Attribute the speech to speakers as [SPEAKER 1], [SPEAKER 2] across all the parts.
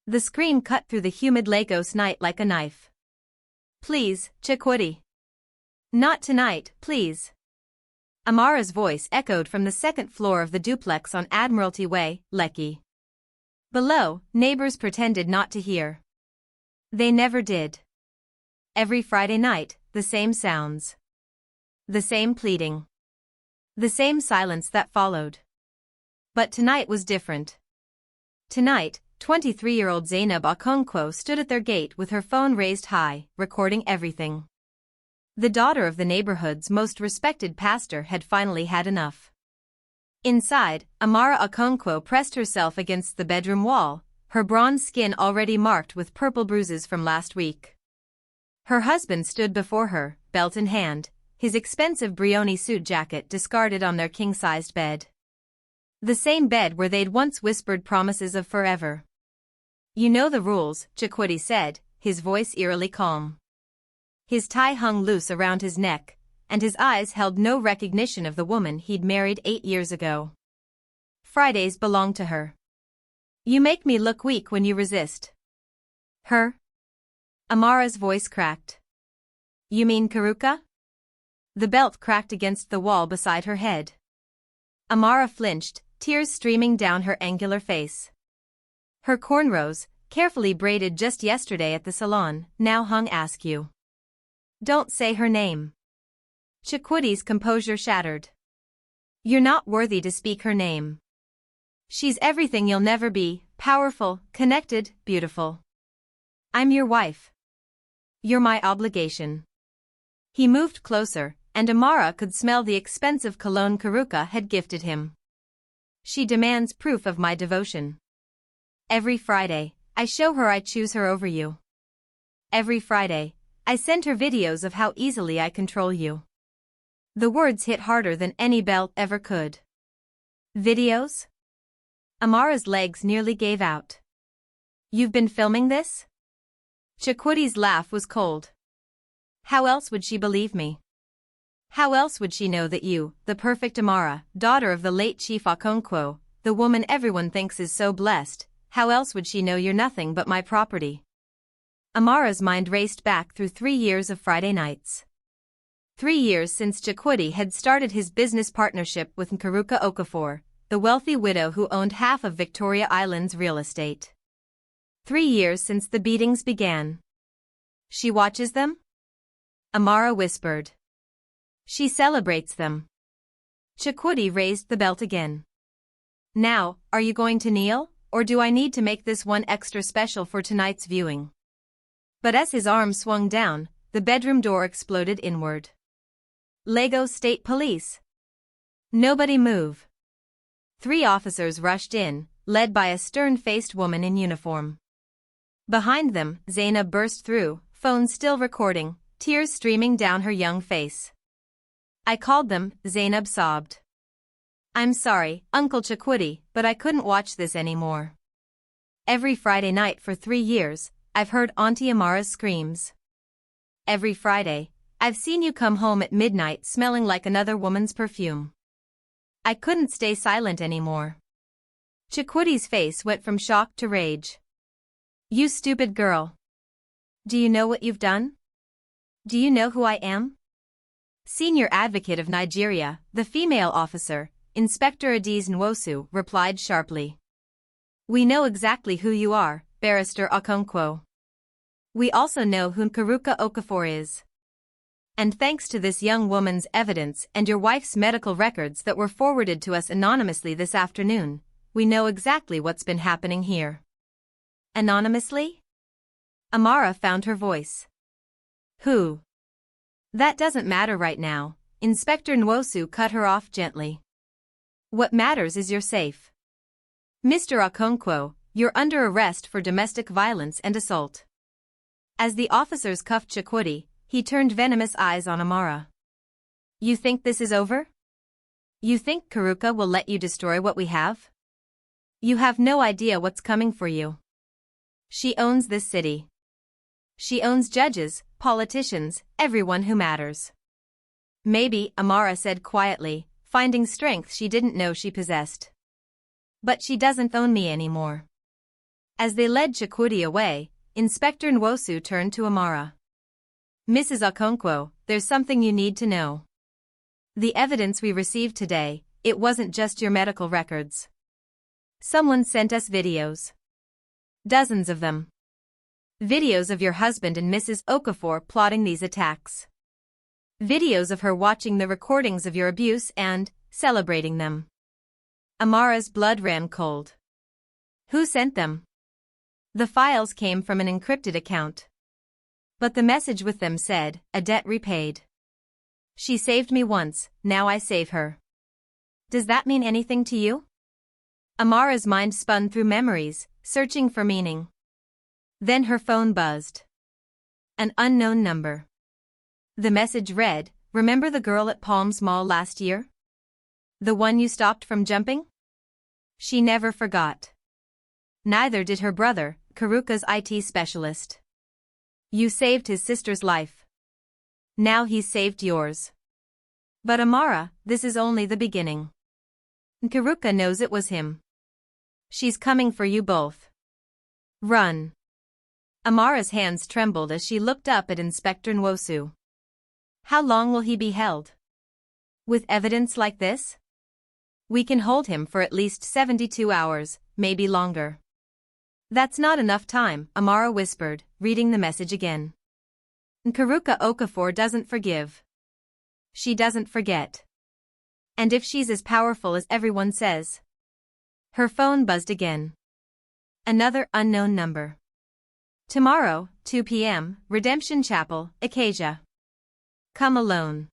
[SPEAKER 1] The scream cut through the humid Lagos night like a knife. "Please, Chukwudi. Not tonight, please." Amara's voice echoed from the second floor of the duplex on Admiralty Way, Lekki. Below, neighbors pretended not to hear. They never did. Every Friday night, the same sounds. The same pleading. The same silence that followed. But tonight was different. Tonight, 23-year-old Amara Okonkwo stood at their gate with her phone raised high, recording everything. The daughter of the neighborhood's most respected pastor had finally had enough. Inside, Amara Okonkwo pressed herself against the bedroom wall, her bronze skin already marked with purple bruises from last week. Her husband stood before her, belt in hand, his expensive Brioni suit jacket discarded on their king-sized bed. The same bed where they'd once whispered promises of forever. "You know the rules," Chukwudi said, his voice eerily calm. His tie hung loose around his neck, and his eyes held no recognition of the woman he'd married 8 years ago. "Fridays belong to her. You make me look weak when you resist." "Her?" Amara's voice cracked. "You mean Nkiruka?" The belt cracked against the wall beside her head. Amara flinched, tears streaming down her angular face. Her cornrows, carefully braided just yesterday at the salon, now hung askew. "Don't say her name." Chukwudi's composure shattered. "You're not worthy to speak her name. She's everything you'll never be, powerful, connected, beautiful. I'm your wife. You're my obligation." He moved closer, and Amara could smell the expensive cologne Nkiruka had gifted him. "She demands proof of my devotion. Every Friday, I show her I choose her over you. Every Friday, I send her videos of how easily I control you." The words hit harder than any belt ever could. "Videos?" Amara's legs nearly gave out. "You've been filming this?" Chukwudi's laugh was cold. "How else would she believe me? How else would she know that you, the perfect Amara, daughter of the late Chief Okonkwo, the woman everyone thinks is so blessed, how else would she know you're nothing but my property?" Amara's mind raced back through 3 years of Friday nights. 3 years since Chukwudi had started his business partnership with Nkiruka Okafor, the wealthy widow who owned half of Victoria Island's real estate. 3 years since the beatings began. "She watches them?" Amara whispered. "She celebrates them." Chukwudi raised the belt again. "Now, are you going to kneel, or do I need to make this one extra special for tonight's viewing?" But as his arm swung down, the bedroom door exploded inward. Lagos State Police. "Nobody move." 3 officers rushed in, led by a stern-faced woman in uniform. Behind them, Zainab burst through, phone still recording, tears streaming down her young face. "I called them," Zainab sobbed. "I'm sorry, Uncle Chukwudi, but I couldn't watch this anymore. Every Friday night for 3 years, I've heard Auntie Amara's screams. Every Friday, I've seen you come home at midnight smelling like another woman's perfume. I couldn't stay silent anymore." Chukwudi's face went from shock to rage. "You stupid girl. Do you know what you've done? Do you know who I am?" Senior Advocate of Nigeria, the female officer, Inspector Adiz Nwosu, replied sharply. "We know exactly who you are, Barrister Okonkwo. We also know who Nkiruka Okafor is. And thanks to this young woman's evidence and your wife's medical records that were forwarded to us anonymously this afternoon, we know exactly what's been happening here." "Anonymously?" Amara found her voice. "Who?" "That doesn't matter right now," Inspector Nwosu cut her off gently. "What matters is you're safe. Mr. Okonkwo, you're under arrest for domestic violence and assault." As the officers cuffed Chukwudi, he turned venomous eyes on Amara. "You think this is over? You think Nkiruka will let you destroy what we have? You have no idea what's coming for you. She owns this city. She owns judges, politicians, everyone who matters." "Maybe," Amara said quietly, finding strength she didn't know she possessed. "But she doesn't own me anymore. As they led Chukwudi away, Inspector Nwosu turned to Amara. Mrs. Okonkwo, there's something you need to know. The evidence we received today, it wasn't just your medical records. Someone sent us videos. Dozens of them. Videos of your husband and Mrs. Okafor plotting these attacks. Videos of her watching the recordings of your abuse and celebrating them. Amara's blood ran cold. Who sent them? The files came from an encrypted account. But the message with them said, a debt repaid. She saved me once, now I save her. Does that mean anything to you? Amara's mind spun through memories, searching for meaning. Then her phone buzzed. An unknown number. The message read, remember the girl at Palms Mall last year? The one you stopped from jumping? She never forgot. Neither did her brother, Nkiruka's IT specialist. You saved his sister's life. Now he's saved yours. But Amara, this is only the beginning. Nkiruka knows it was him. She's coming for you both. Run. Amara's hands trembled as she looked up at Inspector Nwosu. How long will he be held? With evidence like this? We can hold him for at least 72 hours, maybe longer. That's not enough time, Amara whispered, reading the message again. Nkiruka Okafor doesn't forgive. She doesn't forget. And if she's as powerful as everyone says. Her phone buzzed again. Another unknown number. Tomorrow, 2 p.m., Redemption Chapel, Acacia. Come alone.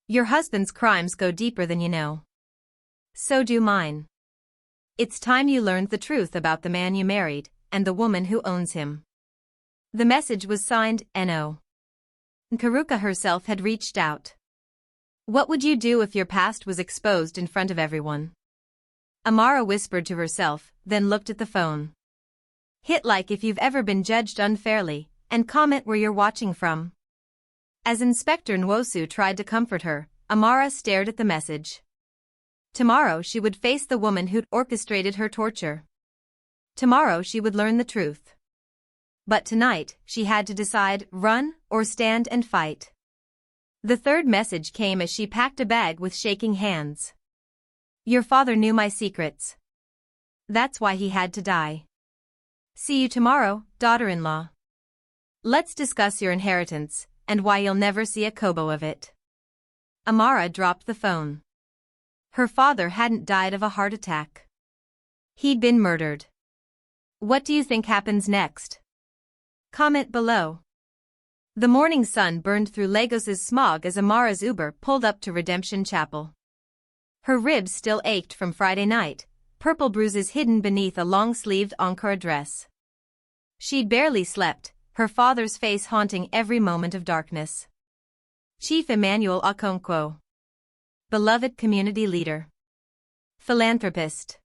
[SPEAKER 1] Your husband's crimes go deeper than you know. So do mine. It's time you learned the truth about the man you married, and the woman who owns him. The message was signed, N.O. Nkiruka herself had reached out. What would you do if your past was exposed in front of everyone? Amara whispered to herself, then looked at the phone. Hit like if you've ever been judged unfairly, and comment where you're watching from. As Inspector Nwosu tried to comfort her, Amara stared at the message. Tomorrow she would face the woman who'd orchestrated her torture. Tomorrow she would learn the truth. But tonight, she had to decide, run or stand and fight. The third message came as she packed a bag with shaking hands. Your father knew my secrets. That's why he had to die. See you tomorrow, daughter-in-law. Let's discuss your inheritance, and why you'll never see a kobo of it. Amara dropped the phone. Her father hadn't died of a heart attack. He'd been murdered. What do you think happens next? Comment below. The morning sun burned through Lagos's smog as Amara's Uber pulled up to Redemption Chapel. Her ribs still ached from Friday night, purple bruises hidden beneath a long-sleeved Ankara dress. She'd barely slept, her father's face haunting every moment of darkness. Chief Amara Okonkwo. Beloved community leader. Philanthropist.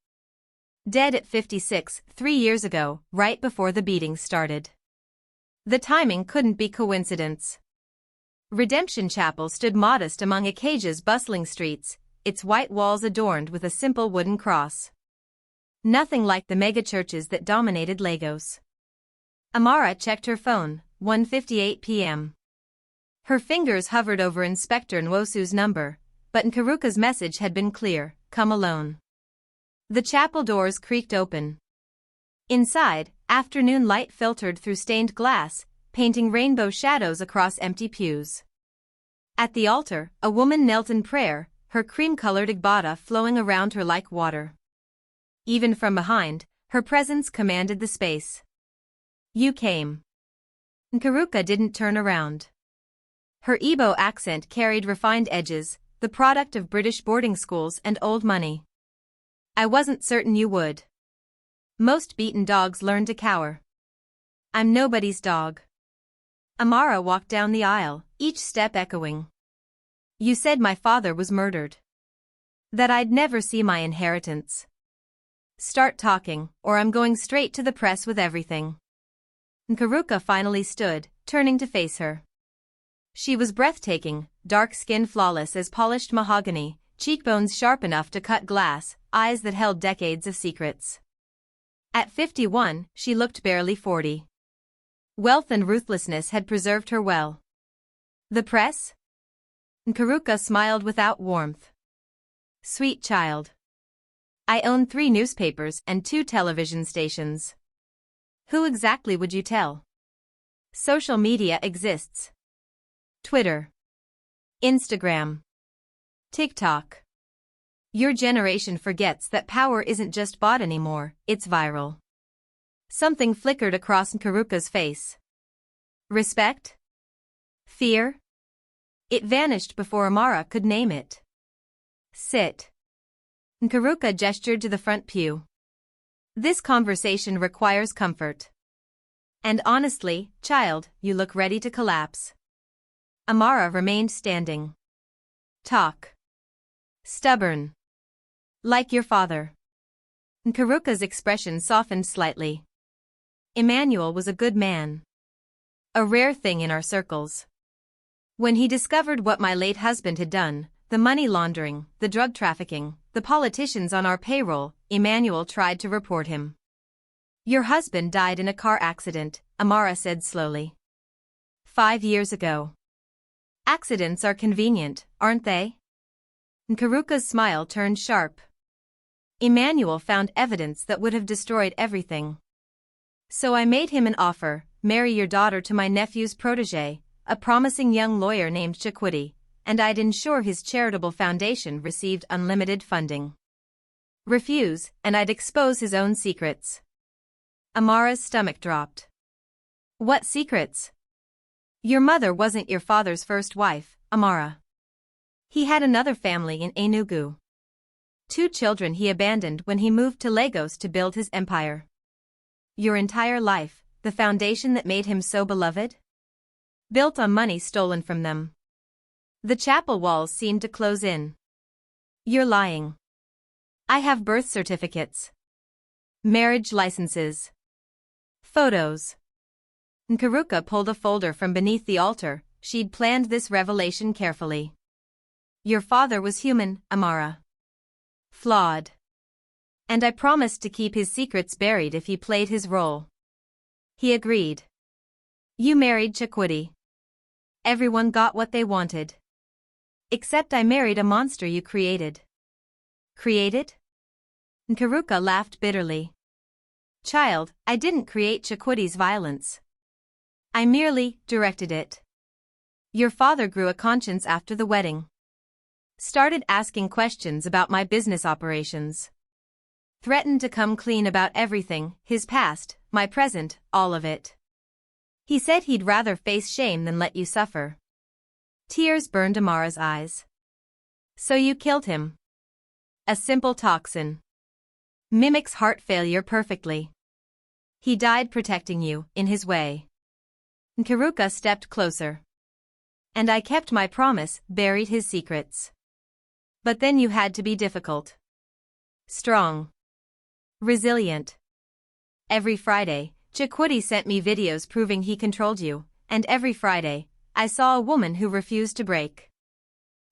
[SPEAKER 1] Dead at 56, 3 years ago, right before the beating started. The timing couldn't be coincidence. Redemption Chapel stood modest among Acacia's bustling streets, its white walls adorned with a simple wooden cross. Nothing like the mega-churches that dominated Lagos. Amara checked her phone, 1:58 p.m. Her fingers hovered over Inspector Nwosu's number, but Nkiruka's message had been clear, come alone. The chapel doors creaked open. Inside, afternoon light filtered through stained glass, painting rainbow shadows across empty pews. At the altar, a woman knelt in prayer, her cream-colored igbada flowing around her like water. Even from behind, her presence commanded the space. You came. Nkiruka didn't turn around. Her Igbo accent carried refined edges, the product of British boarding schools and old money. I wasn't certain you would. Most beaten dogs learn to cower. I'm nobody's dog. Amara walked down the aisle, each step echoing. You said my father was murdered. That I'd never see my inheritance. Start talking, or I'm going straight to the press with everything. Nkiruka finally stood, turning to face her. She was breathtaking, dark skin flawless as polished mahogany, cheekbones sharp enough to cut glass, eyes that held decades of secrets. At 51, she looked barely 40. Wealth and ruthlessness had preserved her well. The press? Nkiruka smiled without warmth. Sweet child. I own 3 newspapers and 2 television stations. Who exactly would you tell? Social media exists. Twitter. Instagram. TikTok. Your generation forgets that power isn't just bought anymore, it's viral. Something flickered across Nkiruka's face. Respect? Fear? It vanished before Amara could name it. Sit. Nkiruka gestured to the front pew. This conversation requires comfort. And honestly, child, you look ready to collapse. Amara remained standing. Talk. Stubborn. Like your father. Nkiruka's expression softened slightly. Emmanuel was a good man. A rare thing in our circles. When he discovered what my late husband had done, the money laundering, the drug trafficking, the politicians on our payroll, Emmanuel tried to report him. Your husband died in a car accident, Amara said slowly. 5 years ago. Accidents are convenient, aren't they? Nkiruka's smile turned sharp. Emmanuel found evidence that would have destroyed everything. So I made him an offer, marry your daughter to my nephew's protégé, a promising young lawyer named Chukwudi, and I'd ensure his charitable foundation received unlimited funding. Refuse, and I'd expose his own secrets. Amara's stomach dropped. What secrets? Your mother wasn't your father's first wife, Amara. He had another family in Enugu. 2 children he abandoned when he moved to Lagos to build his empire. Your entire life, the foundation that made him so beloved? Built on money stolen from them. The chapel walls seemed to close in. You're lying. I have birth certificates. Marriage licenses. Photos. Nkiruka pulled a folder from beneath the altar. She'd planned this revelation carefully. Your father was human, Amara. Flawed. And I promised to keep his secrets buried if he played his role. He agreed. You married Chukwudi. Everyone got what they wanted. Except I married a monster you created. Created? Nkiruka laughed bitterly. Child, I didn't create Chukwudi's violence. I merely directed it. Your father grew a conscience after the wedding. Started asking questions about my business operations. Threatened to come clean about everything, his past, my present, all of it. He said he'd rather face shame than let you suffer. Tears burned Amara's eyes. So you killed him. A simple toxin. Mimics heart failure perfectly. He died protecting you, in his way. Nkiruka stepped closer. And I kept my promise, buried his secrets. But then you had to be difficult. Strong. Resilient. Every Friday, Chukwudi sent me videos proving he controlled you, and every Friday, I saw a woman who refused to break.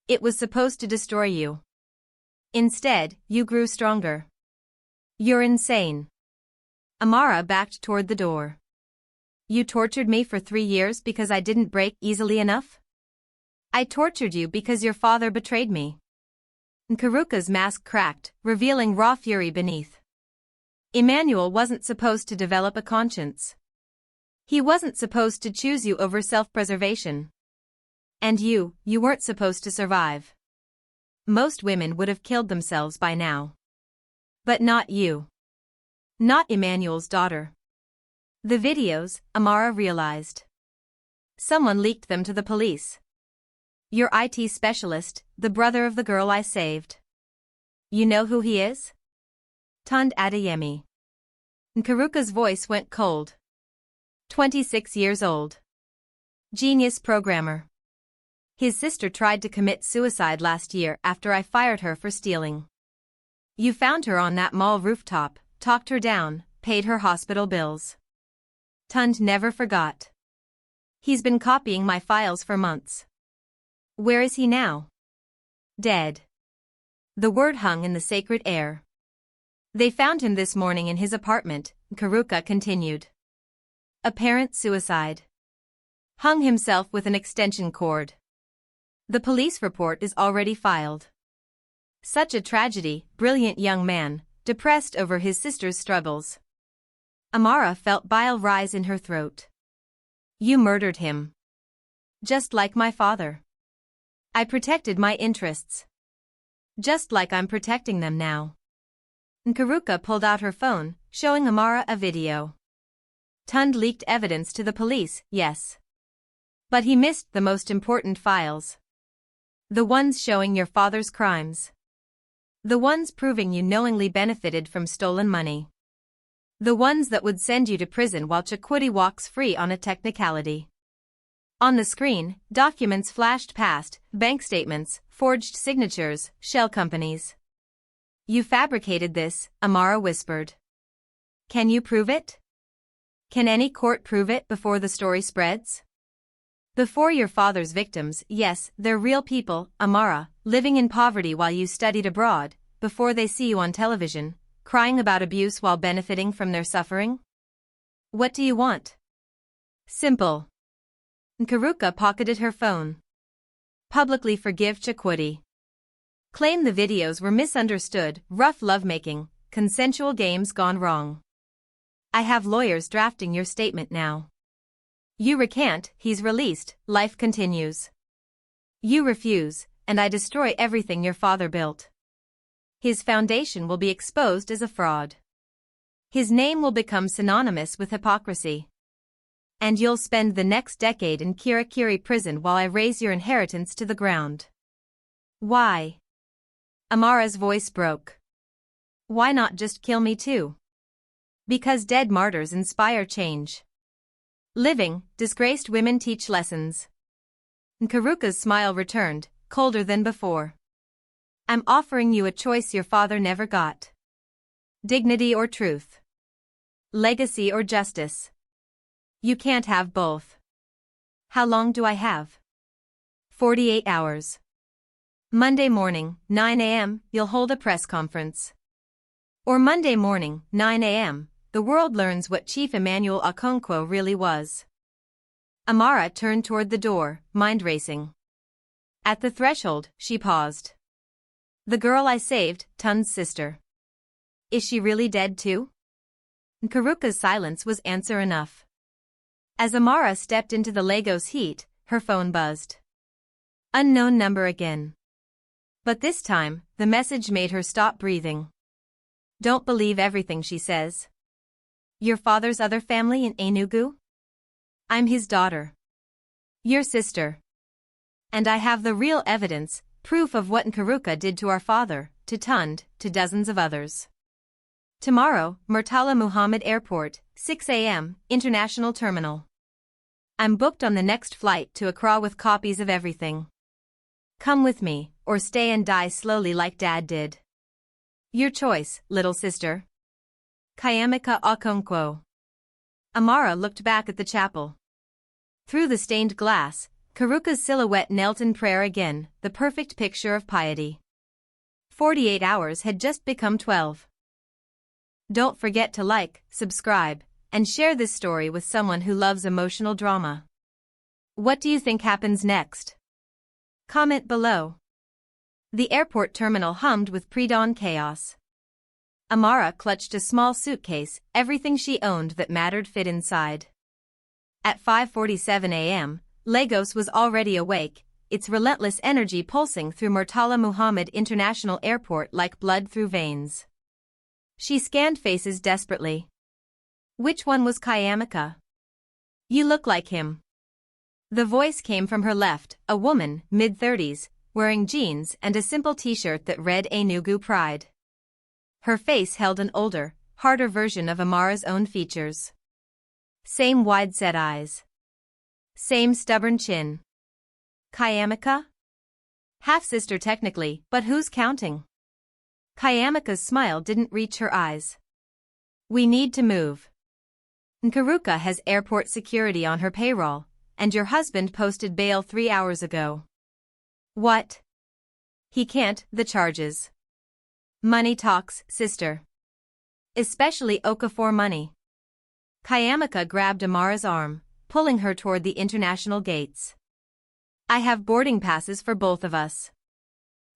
[SPEAKER 1] It was supposed to destroy you. Instead, you grew stronger. You're insane. Amara backed toward the door. You tortured me for 3 years because I didn't break easily enough? I tortured you because your father betrayed me. Nkiruka's mask cracked, revealing raw fury beneath. Emmanuel wasn't supposed to develop a conscience. He wasn't supposed to choose you over self-preservation. And you weren't supposed to survive. Most women would have killed themselves by now. But not you. Not Emmanuel's daughter. The videos, Amara realized. Someone leaked them to the police. Your IT specialist, the brother of the girl I saved. You know who he is? Tunde Adeyemi. Nkiruka's voice went cold. 26 years old. Genius programmer. His sister tried to commit suicide last year after I fired her for stealing. You found her on that mall rooftop, talked her down, paid her hospital bills. Tunde never forgot. He's been copying my files for months. Where is he now? Dead. The word hung in the sacred air. They found him this morning in his apartment, Nkiruka continued. Apparent suicide. Hung himself with an extension cord. The police report is already filed. Such a tragedy, brilliant young man, depressed over his sister's struggles. Amara felt bile rise in her throat. You murdered him. Just like my father. I protected my interests. Just like I'm protecting them now. Nkiruka pulled out her phone, showing Amara a video. Tund leaked evidence to the police, yes. But he missed the most important files. The ones showing your father's crimes. The ones proving you knowingly benefited from stolen money. The ones that would send you to prison while Chukwudi walks free on a technicality. On the screen, documents flashed past, bank statements, forged signatures, shell companies. You fabricated this, Amara whispered. Can you prove it? Can any court prove it before the story spreads? Before your father's victims, yes, they're real people, Amara, living in poverty while you studied abroad, before they see you on television, crying about abuse while benefiting from their suffering? What do you want? Simple. Nkiruka pocketed her phone. Publicly forgive Chukwudi. Claim the videos were misunderstood, rough lovemaking, consensual games gone wrong. I have lawyers drafting your statement now. You recant, he's released, life continues. You refuse, and I destroy everything your father built. His foundation will be exposed as a fraud. His name will become synonymous with hypocrisy. And you'll spend the next decade in Kirikiri prison while I raze your inheritance to the ground. Why? Amara's voice broke. Why not just kill me too? Because dead martyrs inspire change. Living, disgraced women teach lessons. Nkiruka's smile returned, colder than before. I'm offering you a choice your father never got. Dignity or truth. Legacy or justice. You can't have both. How long do I have? 48 hours. Monday morning, 9 a.m., you'll hold a press conference. Or Monday morning, 9 a.m., the world learns what Chief Amara Okonkwo really was. Amara turned toward the door, mind racing. At the threshold, she paused. The girl I saved, Tund's sister. Is she really dead too? Nkiruka's silence was answer enough. As Amara stepped into the Lagos heat, her phone buzzed. Unknown number again. But this time, the message made her stop breathing. Don't believe everything she says. Your father's other family in Enugu? I'm his daughter. Your sister. And I have the real evidence, proof of what Nkiruka did to our father, to Tund, to dozens of others. Tomorrow, Murtala Muhammad Airport, 6 a.m., International Terminal. I'm booked on the next flight to Accra with copies of everything. Come with me, or stay and die slowly like Dad did. Your choice, little sister. Nkiruka Okafor. Amara looked back at the chapel. Through the stained glass, Nkiruka's silhouette knelt in prayer again, the perfect picture of piety. 48 hours had just become 12. Don't forget to like, subscribe, and share this story with someone who loves emotional drama. What do you think happens next? Comment below. The airport terminal hummed with pre-dawn chaos. Amara clutched a small suitcase, everything she owned that mattered fit inside. At 5:47 a.m., Lagos was already awake, its relentless energy pulsing through Murtala Muhammad International Airport like blood through veins. She scanned faces desperately. Which one was Nkiruka? You look like him. The voice came from her left, a woman, mid-30s, wearing jeans and a simple t-shirt that read Enugu Pride. Her face held an older, harder version of Amara's own features. Same wide-set eyes. Same stubborn chin. Nkiruka? Half-sister technically, but who's counting? Nkiruka's smile didn't reach her eyes. We need to move. Nkiruka has airport security on her payroll, and your husband posted bail 3 hours ago. What? He can't, the charges. Money talks, sister. Especially Okafor money. Kayamaka grabbed Amara's arm, pulling her toward the international gates. I have boarding passes for both of us.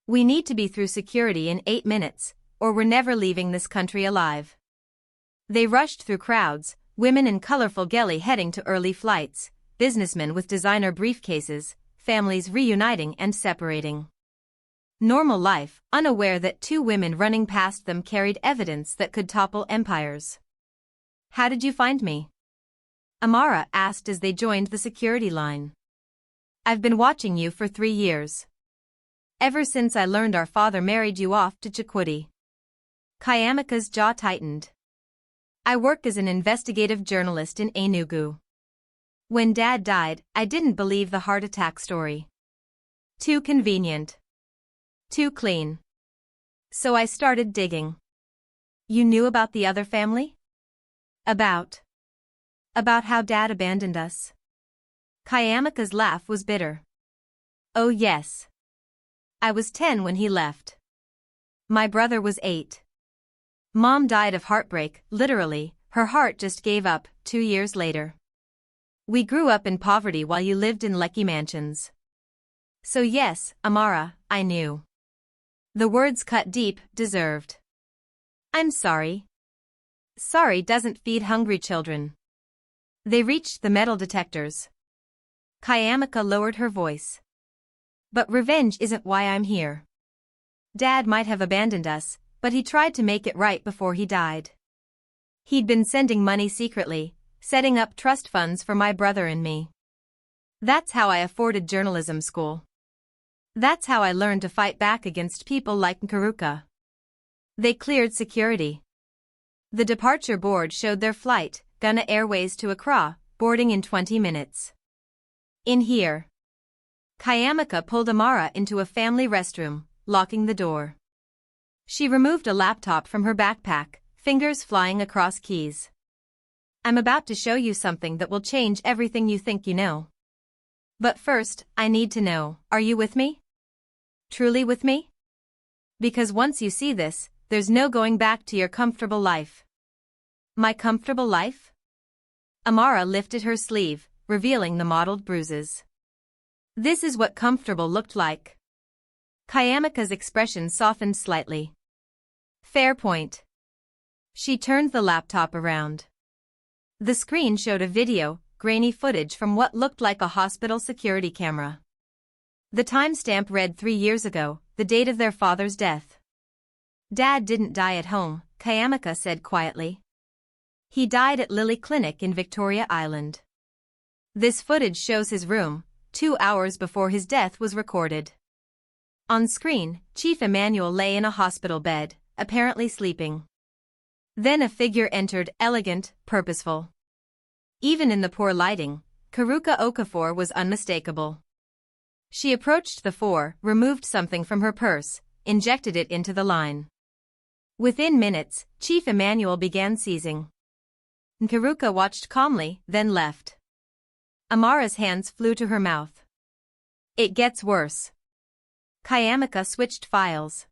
[SPEAKER 1] We need to be through security in 8 minutes, or we're never leaving this country alive. They rushed through crowds, women in colorful geli heading to early flights, businessmen with designer briefcases, families reuniting and separating. Normal life, unaware that 2 women running past them carried evidence that could topple empires. How did you find me? Amara asked as they joined the security line. I've been watching you for 3 years. Ever since I learned our father married you off to Chukwudi. Kayamaka's jaw tightened. I work as an investigative journalist in Enugu. When Dad died, I didn't believe the heart attack story. Too convenient. Too clean. So I started digging. You knew about the other family? About how Dad abandoned us. Kayamaka's laugh was bitter. Oh yes. I was 10 when he left. My brother was 8. Mom died of heartbreak, literally, her heart just gave up, 2 years later. We grew up in poverty while you lived in Lekki mansions. So yes, Amara, I knew. The words cut deep, deserved. I'm sorry. Sorry doesn't feed hungry children. They reached the metal detectors. Kayamaka lowered her voice. But revenge isn't why I'm here. Dad might have abandoned us, but he tried to make it right before he died. He'd been sending money secretly, setting up trust funds for my brother and me. That's how I afforded journalism school. That's how I learned to fight back against people like Nkiruka. They cleared security. The departure board showed their flight, Ghana Airways to Accra, boarding in 20 minutes. In here. Kayamaka pulled Amara into a family restroom, locking the door. She removed a laptop from her backpack, fingers flying across keys. I'm about to show you something that will change everything you think you know. But first, I need to know, are you with me? Truly with me? Because once you see this, there's no going back to your comfortable life. My comfortable life? Amara lifted her sleeve, revealing the mottled bruises. This is what comfortable looked like. Kayamaka's expression softened slightly. Fair point. She turned the laptop around. The screen showed a video, grainy footage from what looked like a hospital security camera. The timestamp read 3 years ago, the date of their father's death. Dad didn't die at home, Kayamaka said quietly. He died at Lilly Clinic in Victoria Island. This footage shows his room, 2 hours before his death was recorded. On screen, Chief Emmanuel lay in a hospital bed, apparently sleeping. Then a figure entered, elegant, purposeful. Even in the poor lighting, Nkiruka Okafor was unmistakable. She approached the 4, removed something from her purse, injected it into the line. Within minutes, Chief Emmanuel began seizing. Nkiruka watched calmly, then left. Amara's hands flew to her mouth. It gets worse. Kayamaka switched files.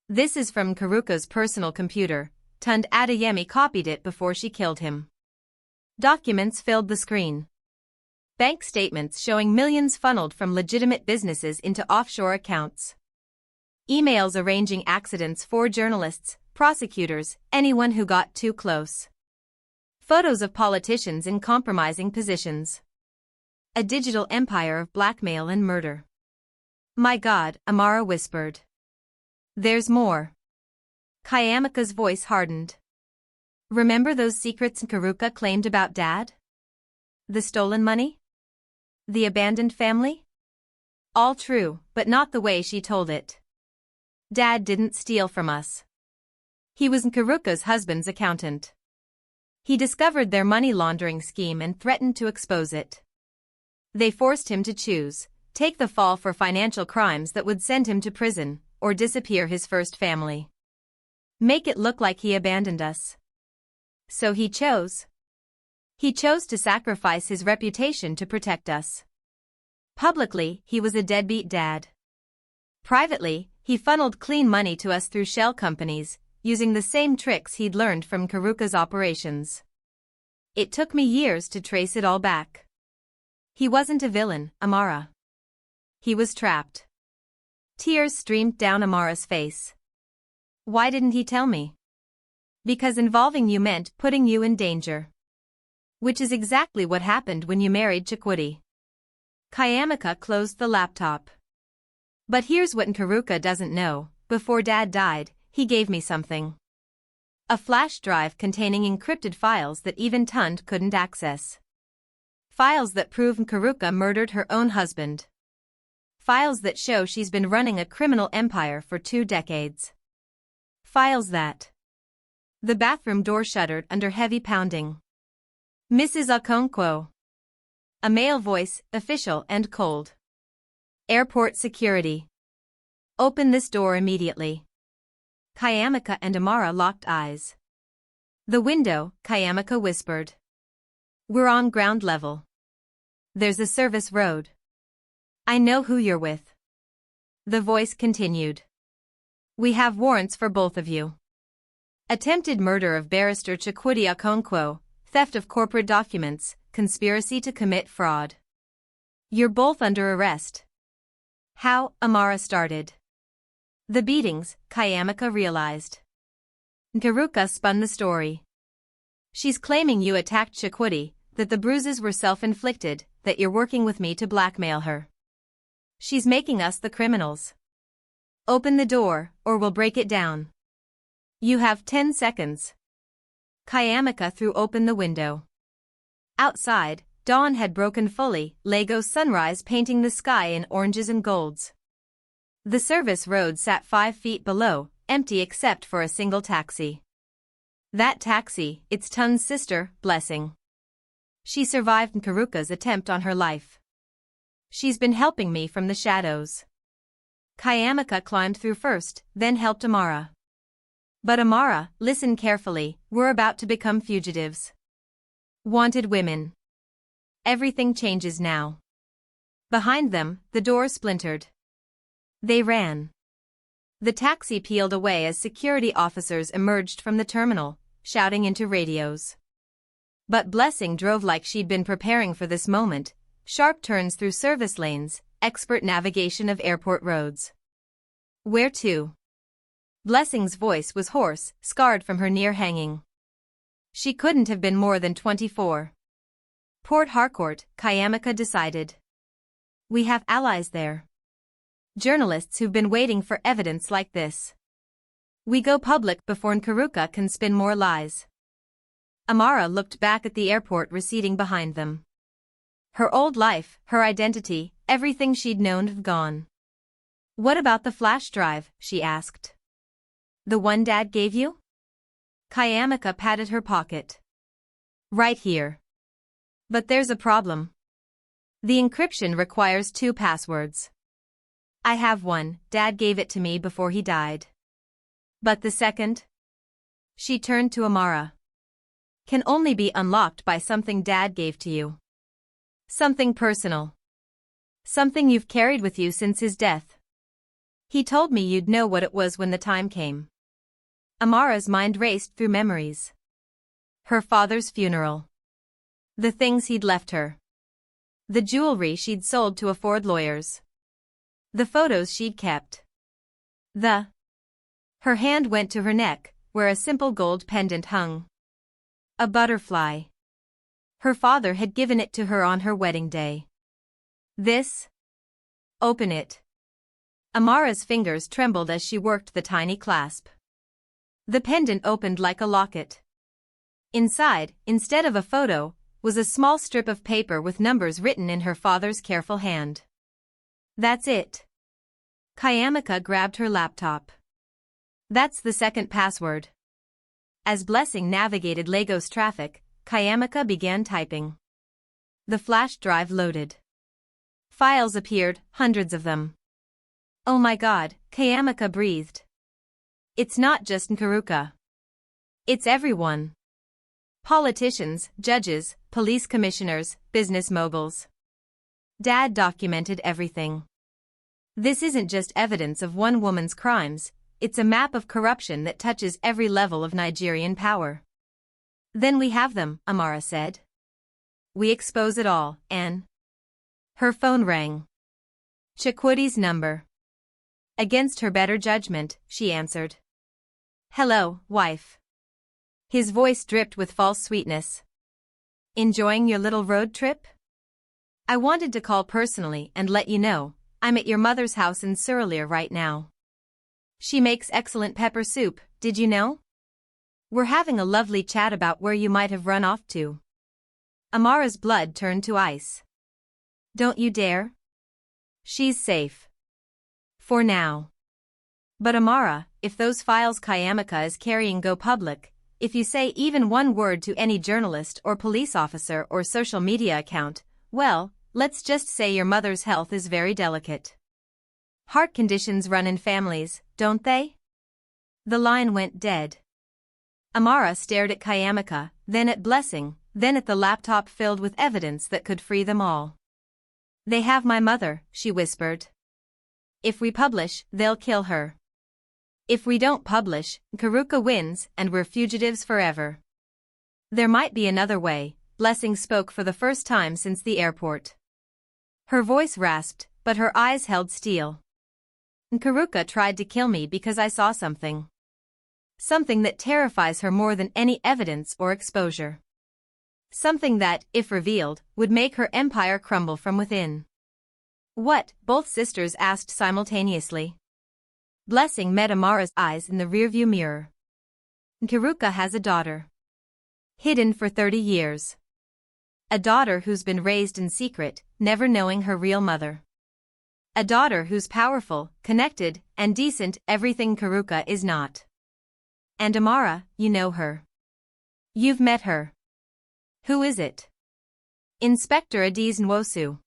[SPEAKER 1] This is from Nkiruka's personal computer. Tunde Adeyemi copied it before she killed him. Documents filled the screen. Bank statements showing millions funneled from legitimate businesses into offshore accounts. Emails arranging accidents for journalists, prosecutors, anyone who got too close. Photos of politicians in compromising positions. A digital empire of blackmail and murder. My God, Amara whispered. There's more. Kayamaka's voice hardened. Remember those secrets Nkiruka claimed about Dad? The stolen money? The abandoned family? All true, but not the way she told it. Dad didn't steal from us. He was Nkiruka's husband's accountant. He discovered their money laundering scheme and threatened to expose it. They forced him to choose, take the fall for financial crimes that would send him to prison, or disappear his first family. Make it look like he abandoned us. So he chose. He chose to sacrifice his reputation to protect us. Publicly, he was a deadbeat dad. Privately, he funneled clean money to us through shell companies, using the same tricks he'd learned from Nkiruka's operations. It took me years to trace it all back. He wasn't a villain, Amara. He was trapped. Tears streamed down Amara's face. Why didn't he tell me? Because involving you meant putting you in danger. Which is exactly what happened when you married Chukwudi. Kayamaka closed the laptop. But here's what Nkiruka doesn't know: before Dad died, he gave me something. A flash drive containing encrypted files that even Tund couldn't access. Files that prove Nkiruka murdered her own husband. Files that show she's been running a criminal empire for 2 decades. Files that... The bathroom door shuddered under heavy pounding. Mrs. Okonkwo. A male voice, official and cold. Airport security. Open this door immediately. Kayamaka and Amara locked eyes. The window, Kayamaka whispered. We're on ground level. There's a service road. I know who you're with. The voice continued. We have warrants for both of you. Attempted murder of Barrister Chukwudi Okonkwo, theft of corporate documents, conspiracy to commit fraud. You're both under arrest. How? Amara started. The beatings, Kayamaka realized. Nkiruka spun the story. She's claiming you attacked Chukwudi, that the bruises were self-inflicted, that you're working with me to blackmail her. She's making us the criminals. Open the door, or we'll break it down. You have 10 seconds. Kayamaka threw open the window. Outside, dawn had broken fully, Lagos sunrise painting the sky in oranges and golds. The service road sat 5 feet below, empty except for a single taxi. That taxi, it's Tund's sister, Blessing. She survived Nkiruka's attempt on her life. She's been helping me from the shadows. Kayamaka climbed through first, then helped Amara. But Amara, listen carefully, we're about to become fugitives. Wanted women. Everything changes now. Behind them, the door splintered. They ran. The taxi peeled away as security officers emerged from the terminal, shouting into radios. But Blessing drove like she'd been preparing for this moment, sharp turns through service lanes, expert navigation of airport roads. Where to? Blessing's voice was hoarse, scarred from her near hanging. She couldn't have been more than 24. Port Harcourt, Kayamaka decided. We have allies there. Journalists who've been waiting for evidence like this. We go public before Nkiruka can spin more lies. Amara looked back at the airport receding behind them. Her old life, her identity, everything she'd known had gone. What about the flash drive? She asked. The one Dad gave you? Kayamaka patted her pocket. Right here. But there's a problem. The encryption requires 2 passwords. I have one, Dad gave it to me before he died. But the second? She turned to Amara. Can only be unlocked by something Dad gave to you. Something personal. Something you've carried with you since his death. He told me you'd know what it was when the time came. Amara's mind raced through memories. Her father's funeral. The things he'd left her. The jewelry she'd sold to afford lawyers. The photos she'd kept. Her hand went to her neck, where a simple gold pendant hung. A butterfly. Her father had given it to her on her wedding day. This? Open it. Amara's fingers trembled as she worked the tiny clasp. The pendant opened like a locket. Inside, instead of a photo, was a small strip of paper with numbers written in her father's careful hand. That's it. Kayamaka grabbed her laptop. That's the second password. As Blessing navigated Lagos traffic, Kayamaka began typing. The flash drive loaded. Files appeared, hundreds of them. Oh my God, Kayamaka breathed. It's not just Nkiruka. It's everyone. Politicians, judges, police commissioners, business moguls. Dad documented everything. This isn't just evidence of one woman's crimes, it's a map of corruption that touches every level of Nigerian power. Then we have them, Amara said. We expose it all, and... Her phone rang. Chukwudi's number. Against her better judgment, she answered. Hello, wife. His voice dripped with false sweetness. Enjoying your little road trip? I wanted to call personally and let you know, I'm at your mother's house in Surrey right now. She makes excellent pepper soup, did you know? We're having a lovely chat about where you might have run off to. Amara's blood turned to ice. Don't you dare. She's safe. For now. But Amara, if those files Nkiruka is carrying go public, if you say even one word to any journalist or police officer or social media account, well, let's just say your mother's health is very delicate. Heart conditions run in families, don't they? The line went dead. Amara stared at Nkiruka, then at Blessing, then at the laptop filled with evidence that could free them all. They have my mother, she whispered. If we publish, they'll kill her. If we don't publish, Nkiruka wins and we're fugitives forever. There might be another way, Blessing spoke for the first time since the airport. Her voice rasped, but her eyes held steel. Nkiruka tried to kill me because I saw something. Something that terrifies her more than any evidence or exposure. Something that, if revealed, would make her empire crumble from within. What? Both sisters asked simultaneously. Blessing met Amara's eyes in the rearview mirror. Nkiruka has a daughter. Hidden for 30 years. A daughter who's been raised in secret, never knowing her real mother. A daughter who's powerful, connected, and decent, everything Nkiruka is not. And Amara, you know her. You've met her. Who is it? Inspector Adiz Nwosu.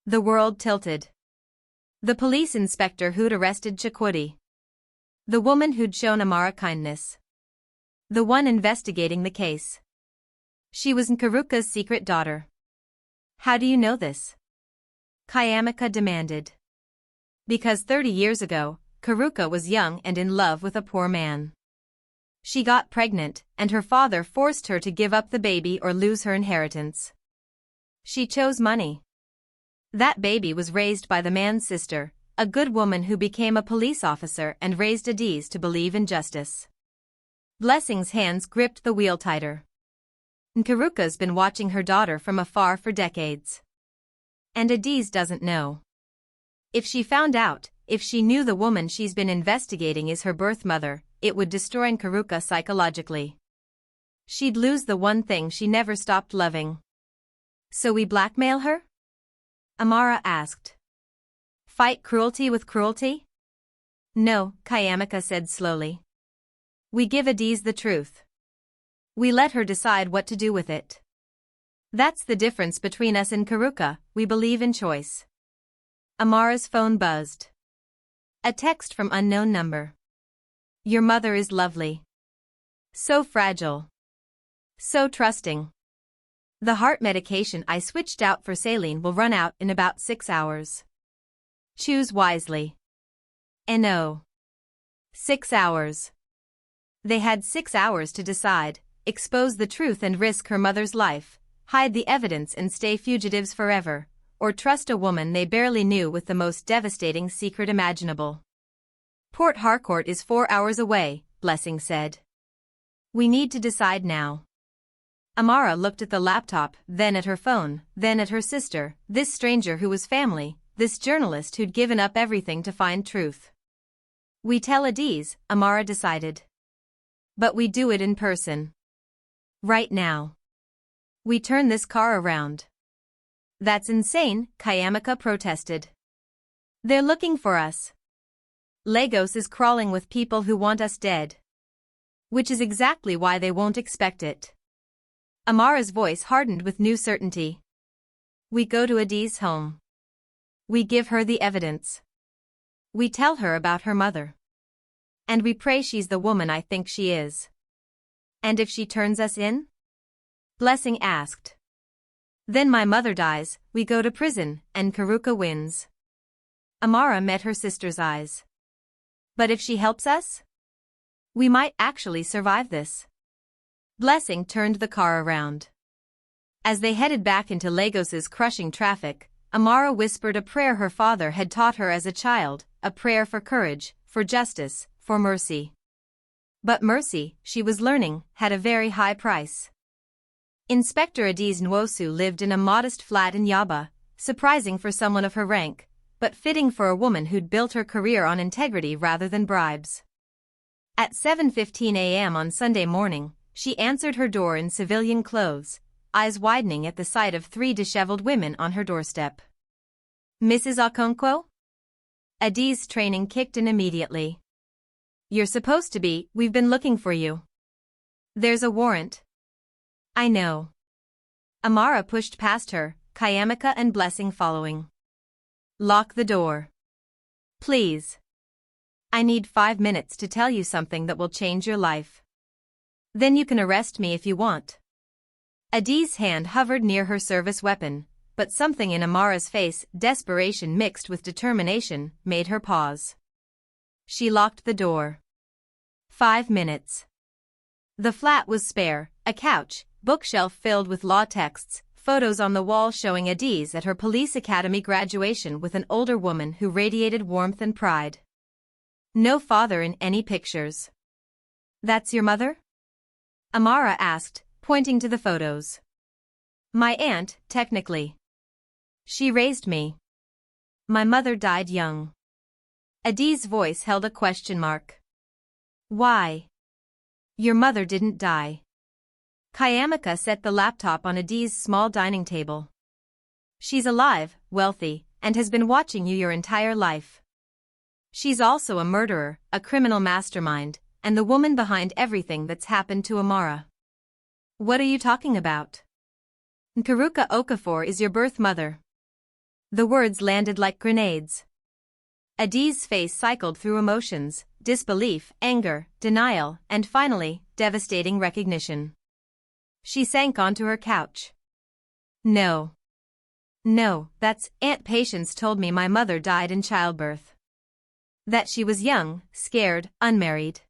[SPEAKER 1] The world tilted. The police inspector who'd arrested Chukwudi. The woman who'd shown Amara kindness. The one investigating the case. She was Nkiruka's secret daughter. How do you know this? Nkiruka demanded. Because 30 years ago, Nkiruka was young and in love with a poor man. She got pregnant, and her father forced her to give up the baby or lose her inheritance. She chose money. That baby was raised by the man's sister, a good woman who became a police officer and raised Adiz to believe in justice. Blessing's hands gripped the wheel tighter. Nkiruka's been watching her daughter from afar for decades. And Adiz doesn't know. If she found out, if she knew the woman she's been investigating is her birth mother, it would destroy Nkiruka psychologically. She'd lose the one thing she never stopped loving. So we blackmail her? Amara asked. Fight cruelty with cruelty? No, Nkiruka said slowly. We give Adiz the truth. We let her decide what to do with it. That's the difference between us and Nkiruka, we believe in choice. Amara's phone buzzed. A text from unknown number. Your mother is lovely. So fragile. So trusting. The heart medication I switched out for saline will run out in about 6 hours. Choose wisely. No. 6 hours. They had 6 hours to decide, expose the truth and risk her mother's life, hide the evidence and stay fugitives forever, or trust a woman they barely knew with the most devastating secret imaginable. Port Harcourt is 4 hours away, Blessing said. We need to decide now. Amara looked at the laptop, then at her phone, then at her sister, this stranger who was family, this journalist who'd given up everything to find truth. We tell Adiz, Amara decided. But we do it in person. Right now. We turn this car around. That's insane, Nkiruka protested. They're looking for us. Lagos is crawling with people who want us dead. Which is exactly why they won't expect it. Amara's voice hardened with new certainty. We go to Adiz's home. We give her the evidence. We tell her about her mother. And we pray she's the woman I think she is. And if she turns us in? Blessing asked. Then my mother dies, we go to prison, and Nkiruka wins. Amara met her sister's eyes. But if she helps us, we might actually survive this. Blessing turned the car around. As they headed back into Lagos's crushing traffic, Amara whispered a prayer her father had taught her as a child, a prayer for courage, for justice, for mercy. But mercy, she was learning, had a very high price. Inspector Adiz Nwosu lived in a modest flat in Yaba, surprising for someone of her rank, but fitting for a woman who'd built her career on integrity rather than bribes. At 7:15 a.m. on Sunday morning, she answered her door in civilian clothes, eyes widening at the sight of 3 disheveled women on her doorstep. Mrs. Okonkwo? Adiz's training kicked in immediately. You're supposed to be, we've been looking for you. There's a warrant. I know. Amara pushed past her, Kayamika and Blessing following. Lock the door. Please. I need 5 minutes to tell you something that will change your life. Then you can arrest me if you want. Adiz's hand hovered near her service weapon, but something in Amara's face, desperation mixed with determination, made her pause. She locked the door. 5 minutes. The flat was spare, a couch, bookshelf filled with law texts, photos on the wall showing Adiz at her police academy graduation with an older woman who radiated warmth and pride. No father in any pictures. That's your mother? Amara asked, pointing to the photos. My aunt, technically. She raised me. My mother died young. Adiz's voice held a question mark. Why? Your mother didn't die. Kayamika set the laptop on Adiz's small dining table. She's alive, wealthy, and has been watching you your entire life. She's also a murderer, a criminal mastermind, and the woman behind everything that's happened to Amara. What are you talking about? Nkiruka Okafor is your birth mother. The words landed like grenades. Adiz's face cycled through emotions, disbelief, anger, denial, and finally, devastating recognition. She sank onto her couch. No. No, that's Aunt Patience told me my mother died in childbirth. That she was young, scared, unmarried.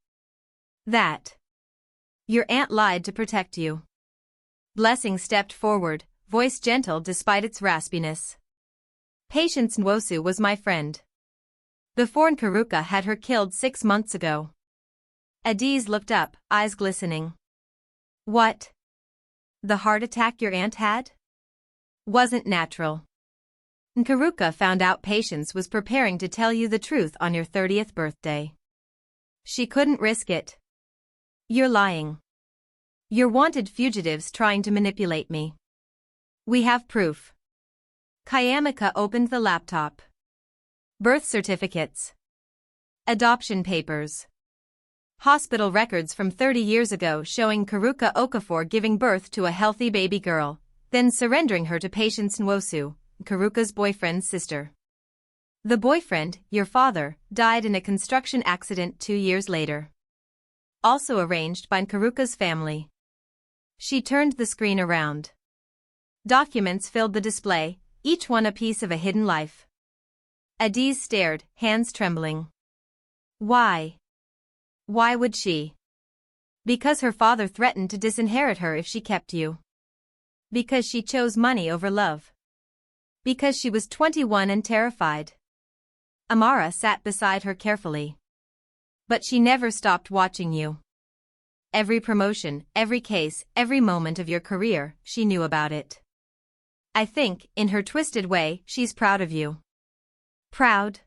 [SPEAKER 1] That. Your aunt lied to protect you. Blessing stepped forward, voice gentle despite its raspiness. Patience Nwosu was my friend. Before Nkiruka had her killed 6 months ago. Adiz looked up, eyes glistening. What? The heart attack your aunt had? Wasn't natural. Nkiruka found out Patience was preparing to tell you the truth on your 30th birthday. She couldn't risk it. You're lying. You're wanted fugitives trying to manipulate me. We have proof. Kayamika opened the laptop. Birth certificates. Adoption papers. Hospital records from 30 years ago showing Nkiruka Okafor giving birth to a healthy baby girl, then surrendering her to Patience Nwosu, Nkiruka's boyfriend's sister. The boyfriend, your father, died in a construction accident 2 years later. Also arranged by Nkiruka's family. She turned the screen around. Documents filled the display, each one a piece of a hidden life. Adiz stared, hands trembling. Why? Why would she? Because her father threatened to disinherit her if she kept you. Because she chose money over love. Because she was 21 and terrified. Amara sat beside her carefully. But she never stopped watching you. Every promotion, every case, every moment of your career, she knew about it. I think, in her twisted way, she's proud of you. Proud?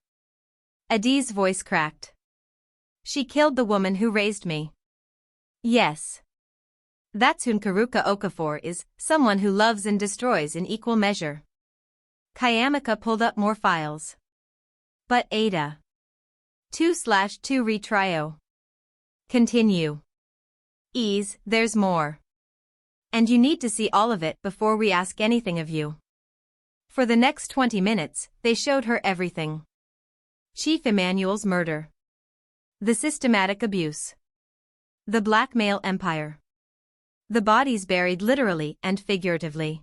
[SPEAKER 1] Adiz's voice cracked. She killed the woman who raised me. Yes. That's who Nkiruka Okafor is, someone who loves and destroys in equal measure. Kayamika pulled up more files. But Ada. 2/2 retrio. Continue. Ease, there's more. And you need to see all of it before we ask anything of you. For the next 20 minutes, they showed her everything. Chief Emmanuel's murder. The systematic abuse. The blackmail empire. The bodies buried literally and figuratively.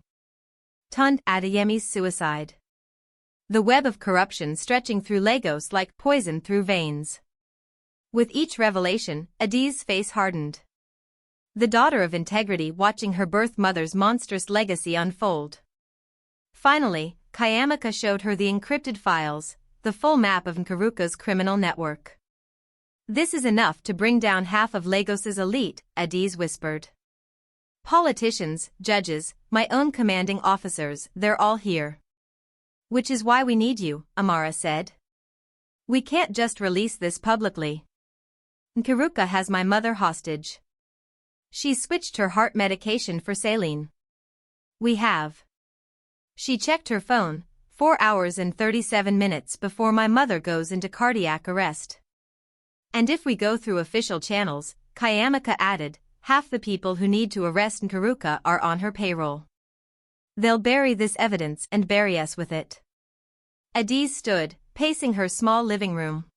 [SPEAKER 1] Tunde Adeyemi's suicide. The web of corruption stretching through Lagos like poison through veins. With each revelation, Adi's face hardened. The daughter of integrity watching her birth mother's monstrous legacy unfold. Finally, Kayamaka showed her the encrypted files, the full map of Nkiruka's criminal network. "This is enough to bring down half of Lagos's elite," Adiz whispered. "Politicians, judges, my own commanding officers, they're all here. Which is why we need you," Amara said. "We can't just release this publicly. Nkiruka has my mother hostage. She switched her heart medication for saline. We have." She checked her phone, 4 hours and 37 minutes before my mother goes into cardiac arrest. "And if we go through official channels," Kayamaka added, "half the people who need to arrest Nkiruka are on her payroll. They'll bury this evidence and bury us with it." Adiz stood, pacing her small living room.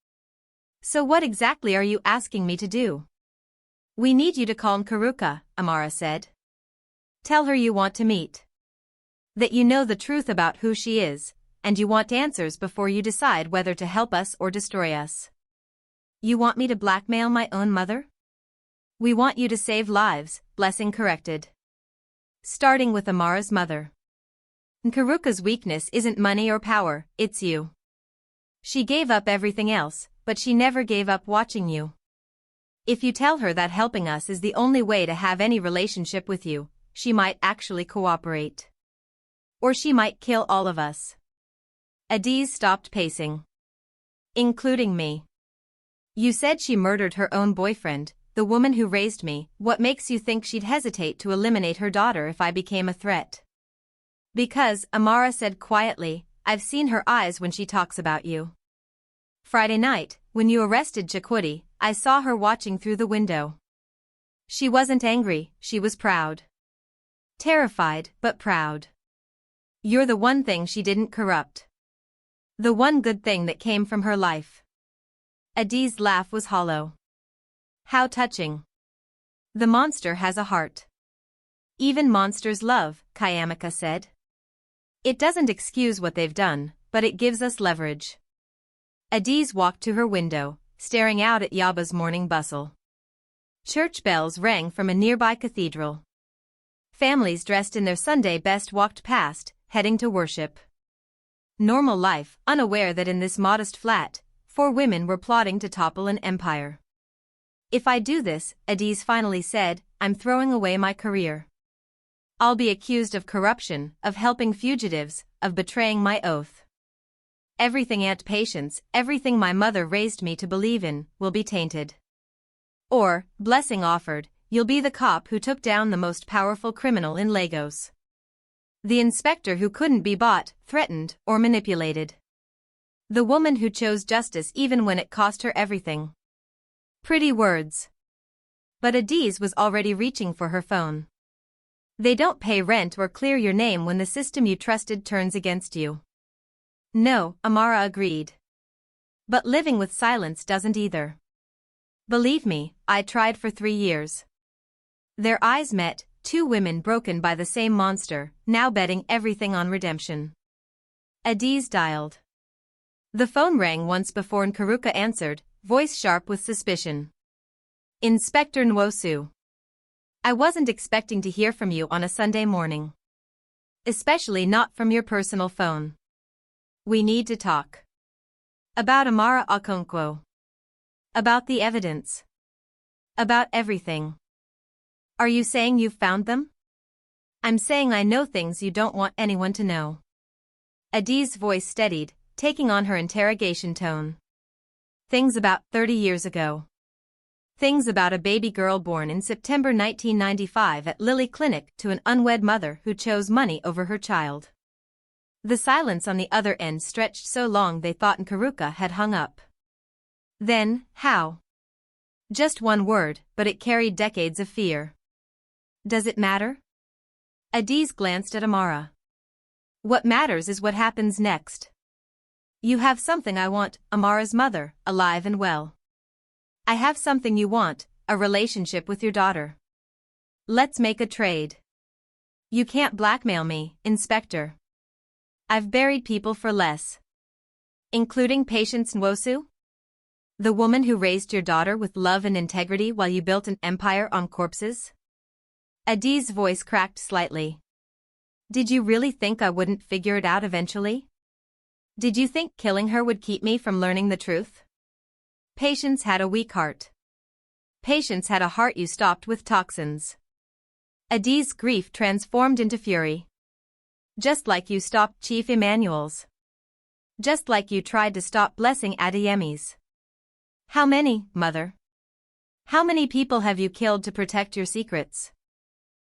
[SPEAKER 1] "So what exactly are you asking me to do?" "We need you to call Nkiruka," Amara said. "Tell her you want to meet. That you know the truth about who she is, and you want answers before you decide whether to help us or destroy us." "You want me to blackmail my own mother?" "We want you to save lives," Blessing corrected. "Starting with Amara's mother. Nkiruka's weakness isn't money or power, it's you. She gave up everything else, but she never gave up watching you. If you tell her that helping us is the only way to have any relationship with you, she might actually cooperate. Or she might kill all of us." Adiz stopped pacing. "Including me. You said she murdered her own boyfriend, the woman who raised me. What makes you think she'd hesitate to eliminate her daughter if I became a threat?" "Because," Amara said quietly, "I've seen her eyes when she talks about you. Friday night, when you arrested Chukwudi, I saw her watching through the window. She wasn't angry, she was proud. Terrified, but proud. You're the one thing she didn't corrupt. The one good thing that came from her life." Adiz's laugh was hollow. "How touching. The monster has a heart." "Even monsters love," Kayamaka said. "It doesn't excuse what they've done, but it gives us leverage." Adiz walked to her window, staring out at Yaba's morning bustle. Church bells rang from a nearby cathedral. Families dressed in their Sunday best walked past, heading to worship. Normal life, unaware that in this modest flat, 4 women were plotting to topple an empire. "If I do this," Adiz finally said, "I'm throwing away my career. I'll be accused of corruption, of helping fugitives, of betraying my oath. Everything Aunt Patience, everything my mother raised me to believe in, will be tainted." Or, Blessing offered, "You'll be the cop who took down the most powerful criminal in Lagos. The inspector who couldn't be bought, threatened, or manipulated. The woman who chose justice even when it cost her everything." Pretty words. But Adiz was already reaching for her phone. "They don't pay rent or clear your name when the system you trusted turns against you." "No," Amara agreed. "But living with silence doesn't either. Believe me, I tried for 3 years." Their eyes met, 2 women broken by the same monster, now betting everything on redemption. Adiz dialed. The phone rang once before Nkiruka answered, voice sharp with suspicion. "Inspector Nwosu. I wasn't expecting to hear from you on a Sunday morning. Especially not from your personal phone. We need to talk. About Amara Okonkwo. About the evidence. About everything." "Are you saying you've found them?" "I'm saying I know things you don't want anyone to know." Adiz's voice steadied, taking on her interrogation tone. "Things about 30 years ago. Things about a baby girl born in September 1995 at Lilly Clinic to an unwed mother who chose money over her child." The silence on the other end stretched so long they thought Nkiruka had hung up. "Then, how?" Just one word, but it carried decades of fear. "Does it matter?" Adiz glanced at Amara. "What matters is what happens next. You have something I want, Amara's mother, alive and well. I have something you want, a relationship with your daughter. Let's make a trade. You can't blackmail me, Inspector. I've buried people for less." "Including Patience Nwosu?" The woman who raised your daughter with love and integrity while you built an empire on corpses? Adi's voice cracked slightly. Did you really think I wouldn't figure it out eventually? Did you think killing her would keep me from learning the truth? Patience had a weak heart. Patience had a heart you stopped with toxins. Adi's grief transformed into fury. Just like you stopped Chief Emmanuel's. Just like you tried to stop Blessing Adeyemi's. How many, mother? How many people have you killed to protect your secrets?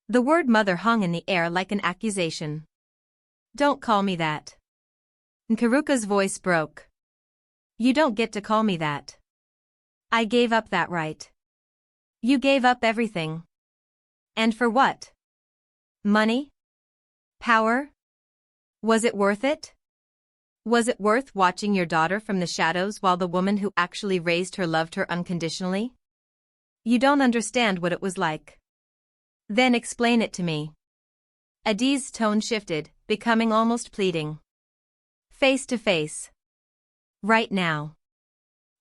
[SPEAKER 1] The word mother hung in the air like an accusation. Don't call me that. Nkiruka's voice broke. You don't get to call me that. I gave up that right. You gave up everything. And for what? Money? Power? Was it worth it? Was it worth watching your daughter from the shadows while the woman who actually raised her loved her unconditionally? You don't understand what it was like. Then explain it to me. Adi's tone shifted, becoming almost pleading. Face to face. Right now.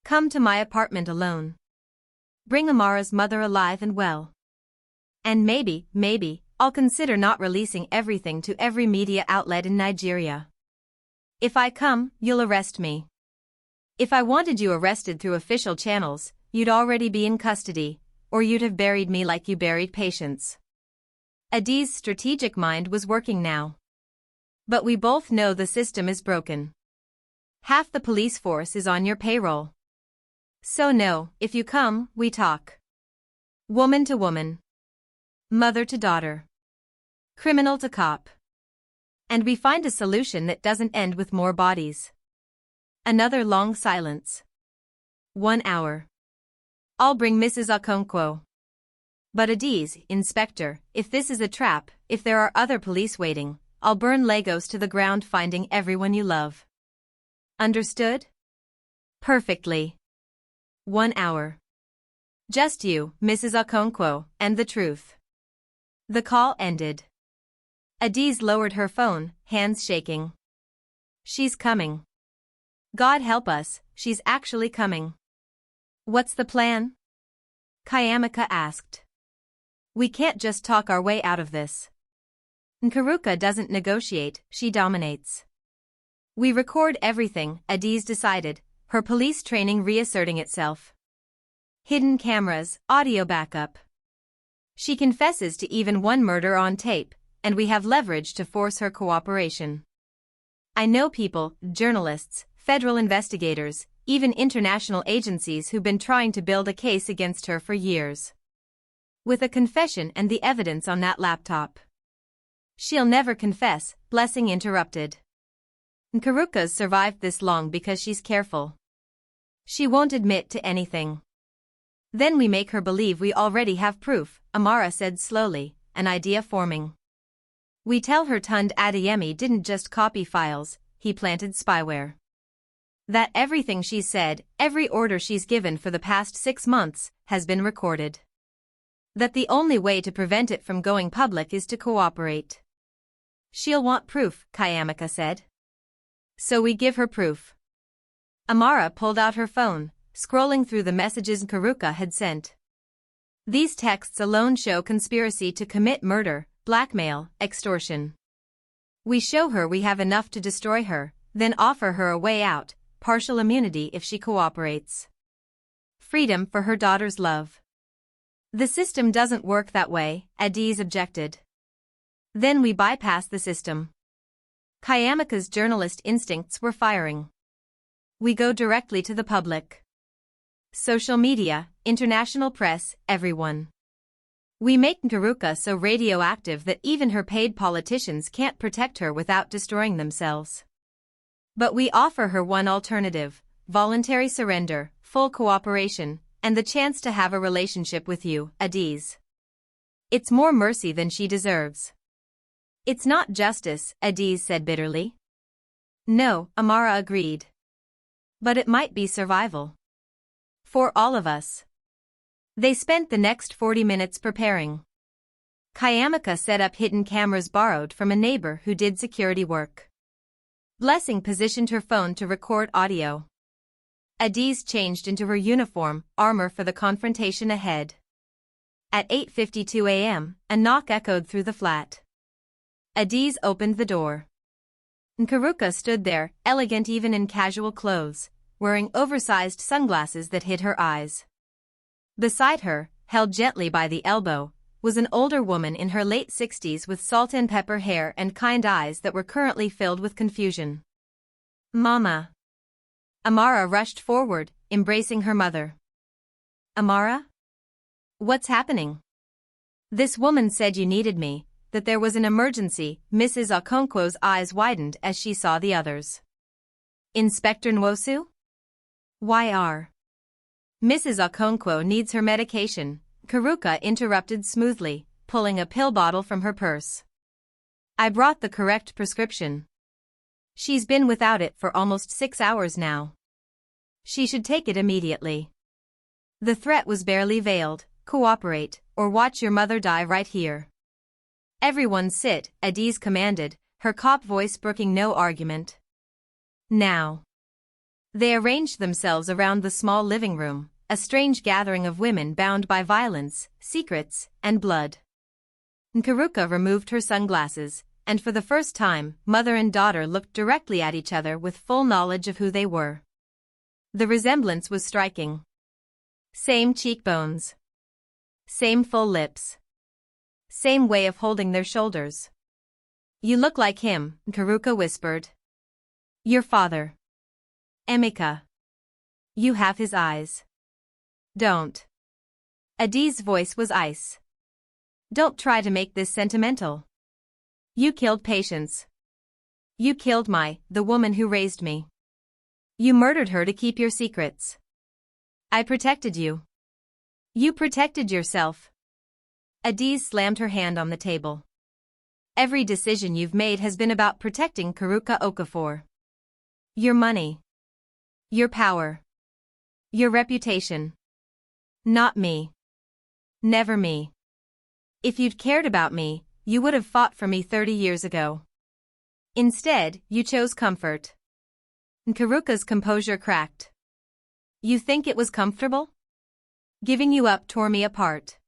[SPEAKER 1] Come to my apartment alone. Bring Amara's mother alive and well. And maybe, I'll consider not releasing everything to every media outlet in Nigeria. If I come, you'll arrest me. If I wanted you arrested through official channels, you'd already be in custody, or you'd have buried me like you buried Patience. Adi's strategic mind was working now. But we both know the system is broken. Half the police force is on your payroll. So no, if you come, we talk. Woman to woman. Mother to daughter. Criminal to cop. And we find a solution that doesn't end with more bodies. Another long silence. 1 hour. I'll bring Mrs. Okonkwo. But Adi's, Inspector, if this is a trap, if there are other police waiting, I'll burn Lagos to the ground finding everyone you love. Understood? Perfectly. 1 hour. Just you, Mrs. Okonkwo, and the truth. The call ended. Adi's lowered her phone, hands shaking. She's coming. God help us, she's actually coming. What's the plan? Kayamika asked. We can't just talk our way out of this. Nkiruka doesn't negotiate, she dominates. We record everything, Adi's decided, her police training reasserting itself. Hidden cameras, audio backup. She confesses to even one murder on tape, and we have leverage to force her cooperation. I know people, journalists, federal investigators, even international agencies who've been trying to build a case against her for years. With a confession and the evidence on that laptop. She'll never confess, Blessing interrupted. Nkiruka's survived this long because she's careful. She won't admit to anything. Then we make her believe we already have proof, Amara said slowly, an idea forming. We tell her Tunde Adeyemi didn't just copy files, he planted spyware. That everything she's said, every order she's given for the past 6 months, has been recorded. That the only way to prevent it from going public is to cooperate. She'll want proof, Kayamika said. So we give her proof. Amara pulled out her phone, scrolling through the messages Nkiruka had sent. These texts alone show conspiracy to commit murder, blackmail, extortion. We show her we have enough to destroy her, then offer her a way out, partial immunity if she cooperates. Freedom for her daughter's love. The system doesn't work that way, Adiz objected. Then we bypass the system. Kayamika's journalist instincts were firing. We go directly to the public. Social media, international press, everyone. We make Nkiruka so radioactive that even her paid politicians can't protect her without destroying themselves. But we offer her one alternative, voluntary surrender, full cooperation, and the chance to have a relationship with you, Adiz. It's more mercy than she deserves. It's not justice, Adiz said bitterly. No, Amara agreed. But it might be survival. For all of us. They spent the next 40 minutes preparing. Kayamika set up hidden cameras borrowed from a neighbor who did security work. Blessing positioned her phone to record audio. Adiz changed into her uniform, armor for the confrontation ahead. At 8:52 a.m., a knock echoed through the flat. Adiz opened the door. Nkiruka stood there, elegant even in casual clothes, wearing oversized sunglasses that hid her eyes. Beside her, held gently by the elbow, was an older woman in her late 60s with salt and pepper hair and kind eyes that were currently filled with confusion. "Mama." Amara rushed forward, embracing her mother. "Amara? What's happening?" "This woman said you needed me, that there was an emergency." Mrs. Okonkwo's eyes widened as she saw the others. "Inspector Nwosu? Why are?" "Mrs. Okonkwo needs her medication," Nkiruka interrupted smoothly, pulling a pill bottle from her purse. "I brought the correct prescription. She's been without it for almost 6 hours now. She should take it immediately." The threat was barely veiled: cooperate, or watch your mother die right here. "Everyone sit," Adiz commanded, her cop voice brooking no argument. "Now." They arranged themselves around the small living room, a strange gathering of women bound by violence, secrets, and blood. Nkiruka removed her sunglasses, and for the first time, mother and daughter looked directly at each other with full knowledge of who they were. The resemblance was striking. Same cheekbones. Same full lips. Same way of holding their shoulders. "You look like him," Nkiruka whispered. "Your father. Emeka. You have his eyes. Don't." Adiz's voice was ice. "Don't try to make this sentimental. You killed Patience. You killed the woman who raised me. You murdered her to keep your secrets. I protected you. You protected yourself." Adiz slammed her hand on the table. "Every decision you've made has been about protecting Nkiruka Okafor. Your money. Your power. Your reputation. Not me. Never me. If you'd cared about me, you would have fought for me 30 years ago. Instead, you chose comfort." Nkiruka's composure cracked. "You think it was comfortable? Giving you up tore me apart.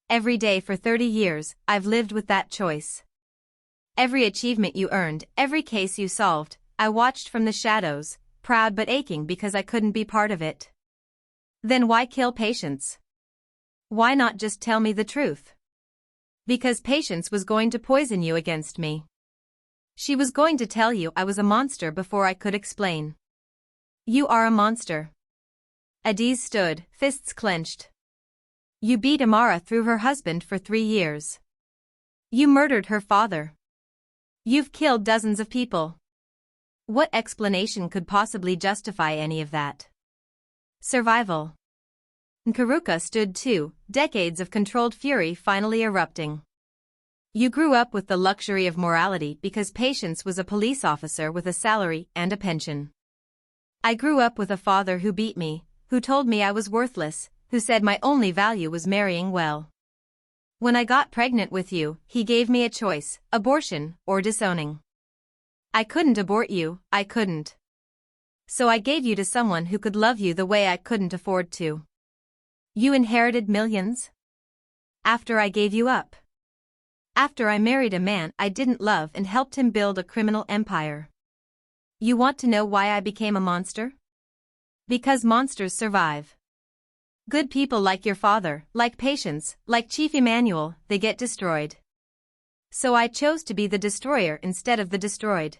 [SPEAKER 1] Every day for 30 years, I've lived with that choice. Every achievement you earned, every case you solved, I watched from the shadows, proud but aching because I couldn't be part of it. Then why kill Patience? Why not just tell me the truth?" "Because Patience was going to poison you against me. She was going to tell you I was a monster before I could explain." "You are a monster." Adiz stood, fists clenched. "You beat Amara through her husband for 3 years. You murdered her father. You've killed dozens of people. What explanation could possibly justify any of that?" "Survival." Nkiruka stood too, decades of controlled fury finally erupting. "You grew up with the luxury of morality because Patience was a police officer with a salary and a pension. I grew up with a father who beat me, who told me I was worthless, who said my only value was marrying well. When I got pregnant with you, he gave me a choice: abortion or disowning. I couldn't abort you, I couldn't. So I gave you to someone who could love you the way I couldn't afford to. You inherited millions? After I gave you up. After I married a man I didn't love and helped him build a criminal empire. You want to know why I became a monster? Because monsters survive. Good people like your father, like Patience, like Chief Emmanuel, they get destroyed. So I chose to be the destroyer instead of the destroyed."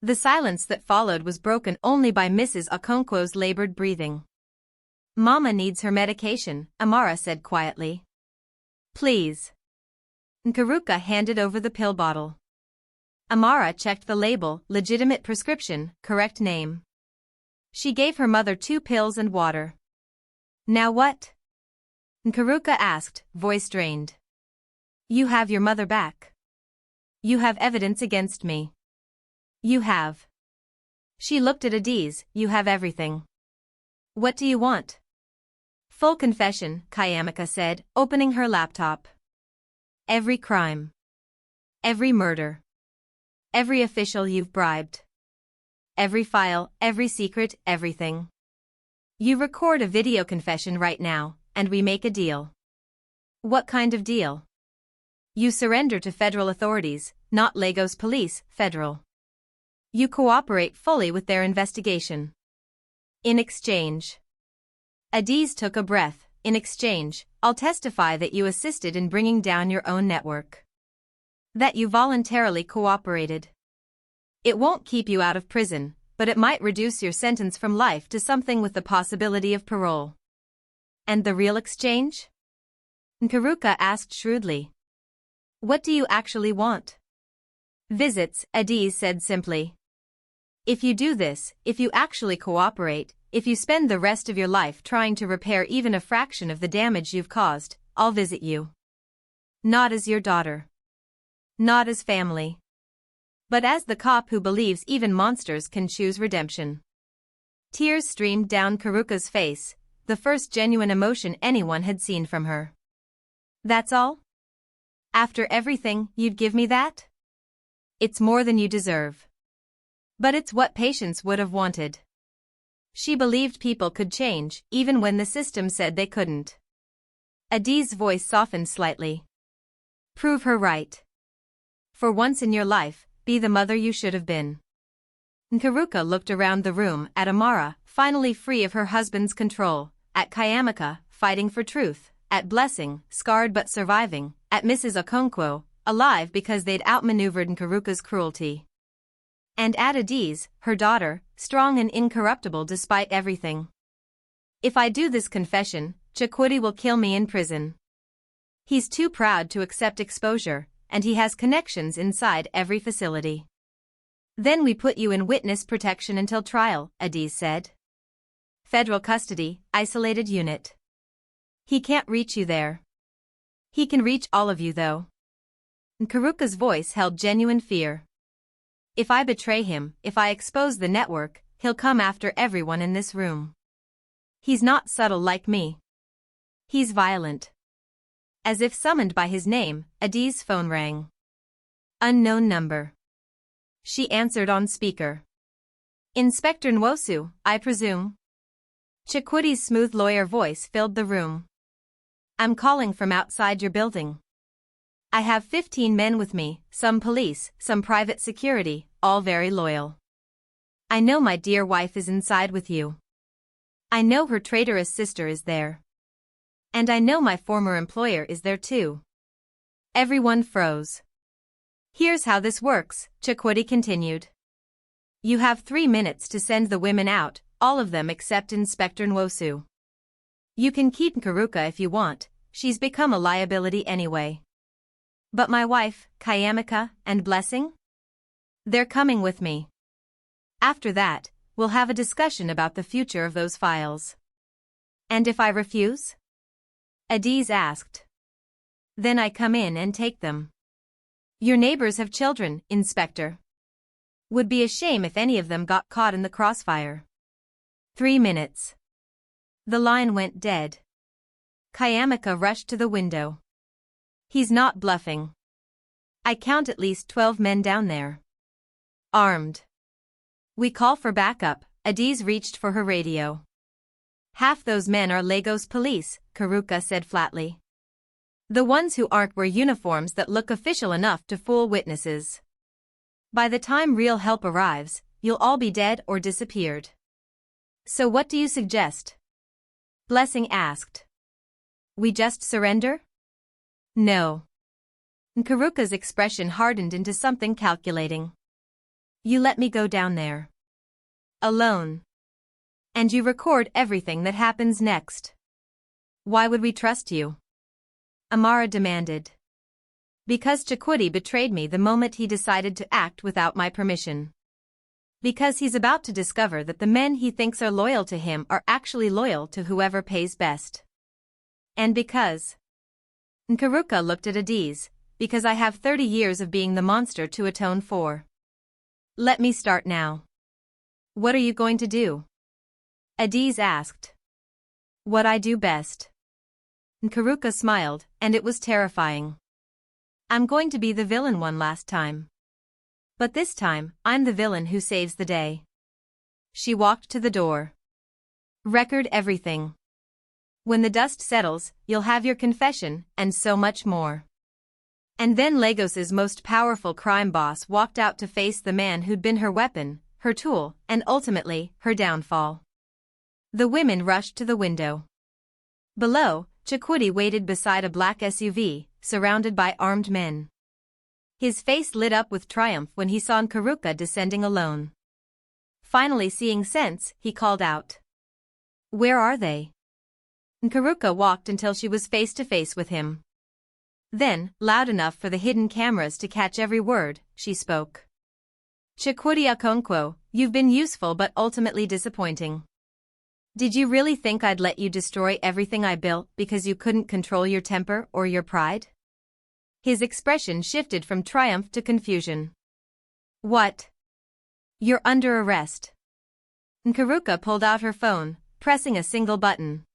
[SPEAKER 1] The silence that followed was broken only by Mrs. Okonkwo's labored breathing. "Mama needs her medication," Amara said quietly. "Please." Nkiruka handed over the pill bottle. Amara checked the label: legitimate prescription, correct name. She gave her mother 2 pills and water. "Now what?" Nkiruka asked, voice drained. "You have your mother back. You have evidence against me. You have." She looked at Adiz. "You have everything. What do you want?" "Full confession," Kayamika said, opening her laptop. "Every crime. Every murder. Every official you've bribed. Every file, every secret, everything." You record a video confession right now, and we make a deal. What kind of deal? You surrender to federal authorities, not Lagos Police, federal. You cooperate fully with their investigation. In exchange. Adiz took a breath. In exchange, I'll testify that you assisted in bringing down your own network. That you voluntarily cooperated. It won't keep you out of prison, but it might reduce your sentence from life to something with the possibility of parole. And the real exchange? Nkiruka asked shrewdly. What do you actually want? Visits, Adiz said simply. If you do this, if you actually cooperate, if you spend the rest of your life trying to repair even a fraction of the damage you've caused, I'll visit you. Not as your daughter. Not as family. But as the cop who believes even monsters can choose redemption. Tears streamed down Nkiruka's face, the first genuine emotion anyone had seen from her. That's all? After everything, you'd give me that? It's more than you deserve. But it's what Patience would have wanted. She believed people could change, even when the system said they couldn't. Adiz's voice softened slightly. Prove her right. For once in your life, be the mother you should have been. Nkiruka looked around the room at Amara, finally free of her husband's control, at Kayamaka, fighting for truth, at Blessing, scarred but surviving, at Mrs. Okonkwo, alive because they'd outmaneuvered Nkiruka's cruelty. And at Adiz, her daughter, strong and incorruptible despite everything. If I do this confession, Chukwudi will kill me in prison. He's too proud to accept exposure, and he has connections inside every facility. Then we put you in witness protection until trial, Adiz said. Federal custody, isolated unit. He can't reach you there. He can reach all of you though. Nkiruka's voice held genuine fear. If I betray him, if I expose the network, he'll come after everyone in this room. He's not subtle like me. He's violent. As if summoned by his name, Adiz's phone rang. Unknown number. She answered on speaker. Inspector Nwosu, I presume? Chukwudi's smooth lawyer voice filled the room. I'm calling from outside your building. I have 15 men with me, some police, some private security, all very loyal. I know my dear wife is inside with you. I know her traitorous sister is there. And I know my former employer is there too. Everyone froze. Here's how this works, Chukwudi continued. You have 3 minutes to send the women out, all of them except Inspector Nwosu. You can keep Nkiruka if you want, she's become a liability anyway. But my wife, Kayamaka, and Blessing? They're coming with me. After that, we'll have a discussion about the future of those files. And if I refuse? Adiz asked. Then I come in and take them. Your neighbors have children, Inspector. Would be a shame if any of them got caught in the crossfire. 3 minutes. The line went dead. Kayamaka rushed to the window. He's not bluffing. I count at least 12 men down there. Armed. We call for backup, Adiz reached for her radio. Half those men are Lagos police, Nkiruka said flatly. The ones who aren't wear uniforms that look official enough to fool witnesses. By the time real help arrives, you'll all be dead or disappeared. So what do you suggest? Blessing asked. We just surrender? No. Nkiruka's expression hardened into something calculating. You let me go down there. Alone. And you record everything that happens next. Why would we trust you? Amara demanded. Because Chukwudi betrayed me the moment he decided to act without my permission. Because he's about to discover that the men he thinks are loyal to him are actually loyal to whoever pays best. And because... Nkiruka looked at Adiz, because I have 30 years of being the monster to atone for. Let me start now. What are you going to do? Adiz asked. What I do best. Nkiruka smiled, and it was terrifying. I'm going to be the villain one last time. But this time, I'm the villain who saves the day. She walked to the door. Record everything. When the dust settles, you'll have your confession, and so much more. And then Lagos's most powerful crime boss walked out to face the man who'd been her weapon, her tool, and ultimately, her downfall. The women rushed to the window. Below, Chukwudi waited beside a black SUV, surrounded by armed men. His face lit up with triumph when he saw Nkiruka descending alone. Finally seeing sense, he called out. "Where are they?" Nkiruka walked until she was face to face with him. Then, loud enough for the hidden cameras to catch every word, she spoke. "Chukwudi Okonkwo, you've been useful but ultimately disappointing. Did you really think I'd let you destroy everything I built because you couldn't control your temper or your pride?" His expression shifted from triumph to confusion. "What? You're under arrest." Nkiruka pulled out her phone, pressing a single button.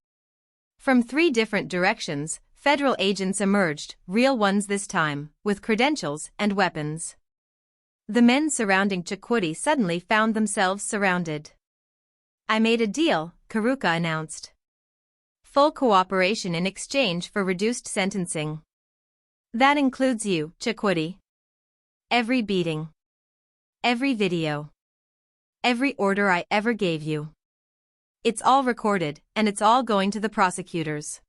[SPEAKER 1] From 3 different directions, federal agents emerged, real ones this time, with credentials and weapons. The men surrounding Chukwudi suddenly found themselves surrounded. "I made a deal," Nkiruka announced. "Full cooperation in exchange for reduced sentencing. That includes you, Chukwudi. Every beating. Every video. Every order I ever gave you. It's all recorded, and it's all going to the prosecutors.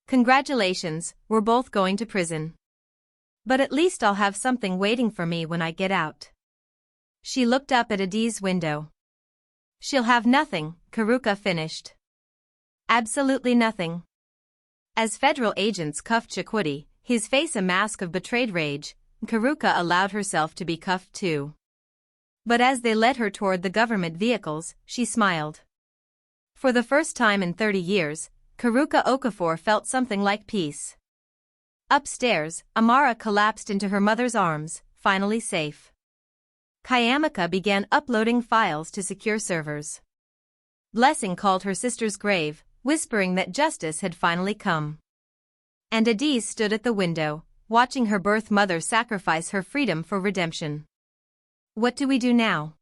[SPEAKER 1] Congratulations, we're both going to prison. But at least I'll have something waiting for me when I get out." She looked up at Adi's window. "She'll have nothing," Nkiruka finished. "Absolutely nothing." As federal agents cuffed Chukwudi, his face a mask of betrayed rage, Nkiruka allowed herself to be cuffed too. But as they led her toward the government vehicles, she smiled. For the first time in 30 years, Nkiruka Okafor felt something like peace. Upstairs, Amara collapsed into her mother's arms, finally safe. Kayamaka began uploading files to secure servers. Blessing called her sister's grave, whispering that justice had finally come. And Adi stood at the window, watching her birth mother sacrifice her freedom for redemption. "What do we do now?"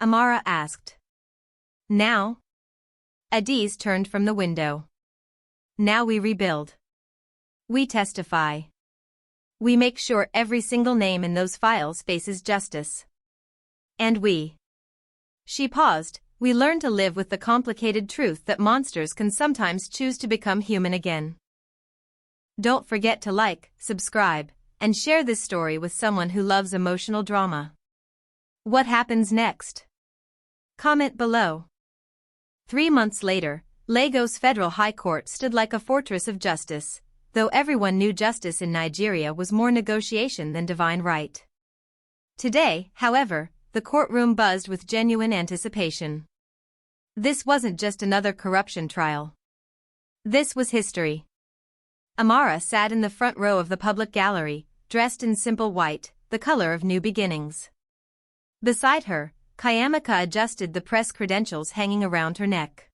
[SPEAKER 1] Amara asked. "Now?" Adiz turned from the window. "Now we rebuild. We testify. We make sure every single name in those files faces justice. And we." She paused. "We learn to live with the complicated truth that monsters can sometimes choose to become human again." Don't forget to like, subscribe, and share this story with someone who loves emotional drama. What happens next? Comment below. 3 months later, Lagos Federal High Court stood like a fortress of justice, though everyone knew justice in Nigeria was more negotiation than divine right. Today, however, the courtroom buzzed with genuine anticipation. This wasn't just another corruption trial. This was history. Amara sat in the front row of the public gallery, dressed in simple white, the color of new beginnings. Beside her, Kayamaka adjusted the press credentials hanging around her neck.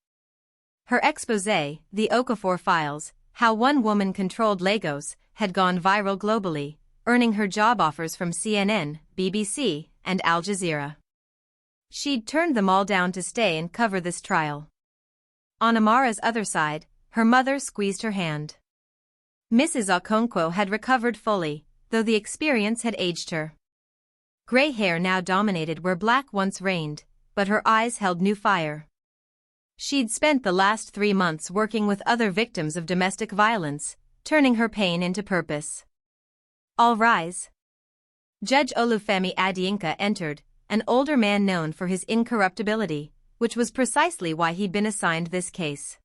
[SPEAKER 1] Her exposé, The Okafor Files, How One Woman Controlled Lagos, had gone viral globally, earning her job offers from CNN, BBC, and Al Jazeera. She'd turned them all down to stay and cover this trial. On Amara's other side, her mother squeezed her hand. Mrs. Okonkwo had recovered fully, though the experience had aged her. Gray hair now dominated where black once reigned, but her eyes held new fire. She'd spent the last 3 months working with other victims of domestic violence, turning her pain into purpose. "All rise." Judge Olufemi Adeyinka entered, an older man known for his incorruptibility, which was precisely why he'd been assigned this case.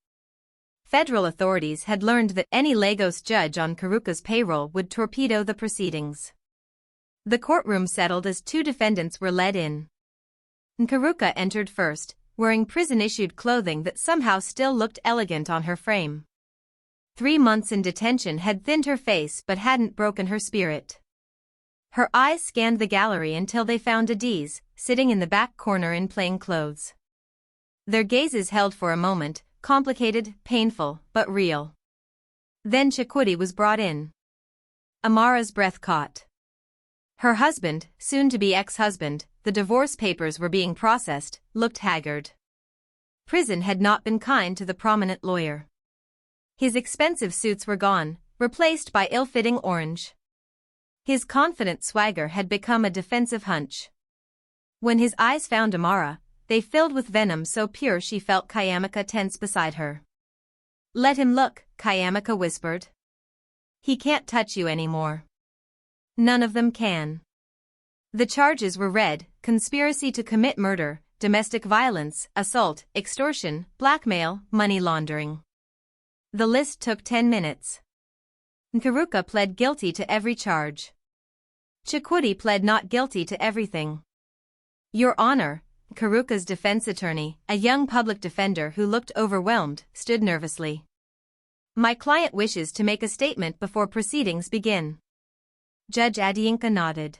[SPEAKER 1] Federal authorities had learned that any Lagos judge on Nkiruka's payroll would torpedo the proceedings. The courtroom settled as 2 defendants were led in. Nkiruka entered first, wearing prison-issued clothing that somehow still looked elegant on her frame. 3 months in detention had thinned her face but hadn't broken her spirit. Her eyes scanned the gallery until they found Adiz, sitting in the back corner in plain clothes. Their gazes held for a moment, complicated, painful, but real. Then Chukwudi was brought in. Amara's breath caught. Her husband, soon-to-be ex-husband, the divorce papers were being processed, looked haggard. Prison had not been kind to the prominent lawyer. His expensive suits were gone, replaced by ill-fitting orange. His confident swagger had become a defensive hunch. When his eyes found Amara, they filled with venom so pure she felt Kayamika tense beside her. "Let him look," Kayamika whispered. "He can't touch you anymore." None of them can. The charges were read: conspiracy to commit murder, domestic violence, assault, extortion, blackmail, money laundering. The list took 10 minutes. Nkiruka pled guilty to every charge. Chukwudi pled not guilty to everything. "Your Honor," Nkiruka's defense attorney, a young public defender who looked overwhelmed, stood nervously. "My client wishes to make a statement before proceedings begin." Judge Adiyinka nodded.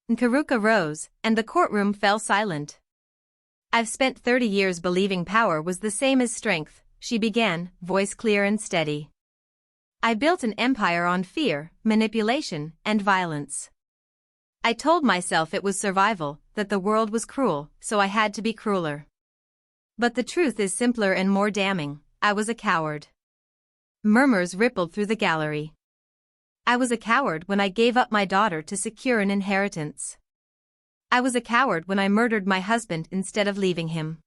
[SPEAKER 1] Nkiruka rose, and the courtroom fell silent. "I've spent 30 years believing power was the same as strength," she began, voice clear and steady. "I built an empire on fear, manipulation, and violence. I told myself it was survival, that the world was cruel, so I had to be crueler. But the truth is simpler and more damning: I was a coward." Murmurs rippled through the gallery. "I was a coward when I gave up my daughter to secure an inheritance. I was a coward when I murdered my husband instead of leaving him.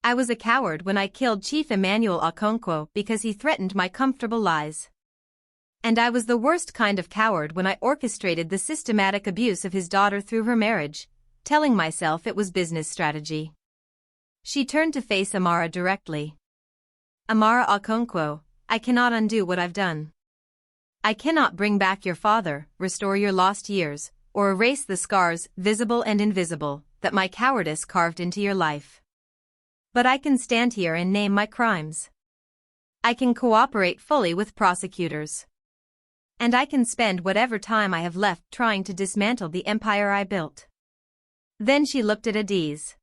[SPEAKER 1] I was a coward when I killed Chief Amara Okonkwo because he threatened my comfortable lies. And I was the worst kind of coward when I orchestrated the systematic abuse of his daughter through her marriage, telling myself it was business strategy." She turned to face Amara directly. "Amara Okonkwo, I cannot undo what I've done. I cannot bring back your father, restore your lost years, or erase the scars, visible and invisible, that my cowardice carved into your life. But I can stand here and name my crimes. I can cooperate fully with prosecutors. And I can spend whatever time I have left trying to dismantle the empire I built." Then she looked at Adiz.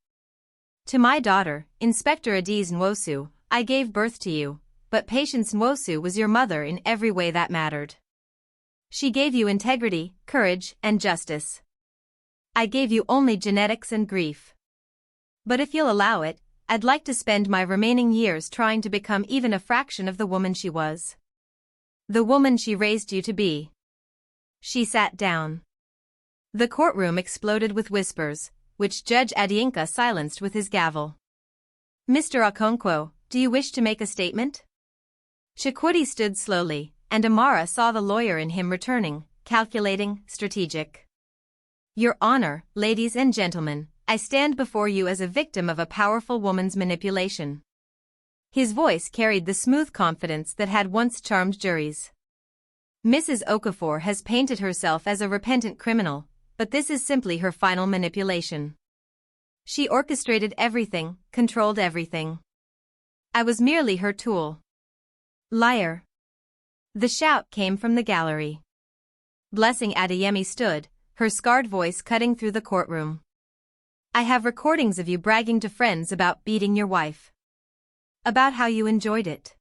[SPEAKER 1] "To my daughter, Inspector Adiz Nwosu, I gave birth to you, but Patience Nwosu was your mother in every way that mattered. She gave you integrity, courage, and justice. I gave you only genetics and grief. But if you'll allow it, I'd like to spend my remaining years trying to become even a fraction of the woman she was. The woman she raised you to be." She sat down. The courtroom exploded with whispers, which Judge Adiyinka silenced with his gavel. "Mr. Okonkwo, do you wish to make a statement?" Chukwudi stood slowly, and Amara saw the lawyer in him returning, calculating, strategic. "Your Honor, ladies and gentlemen, I stand before you as a victim of a powerful woman's manipulation." His voice carried the smooth confidence that had once charmed juries. "Mrs. Okafor has painted herself as a repentant criminal, but this is simply her final manipulation. She orchestrated everything, controlled everything. I was merely her tool." "Liar!" The shout came from the gallery. Blessing Adeyemi stood, her scarred voice cutting through the courtroom. "I have recordings of you bragging to friends about beating your wife. About how you enjoyed it.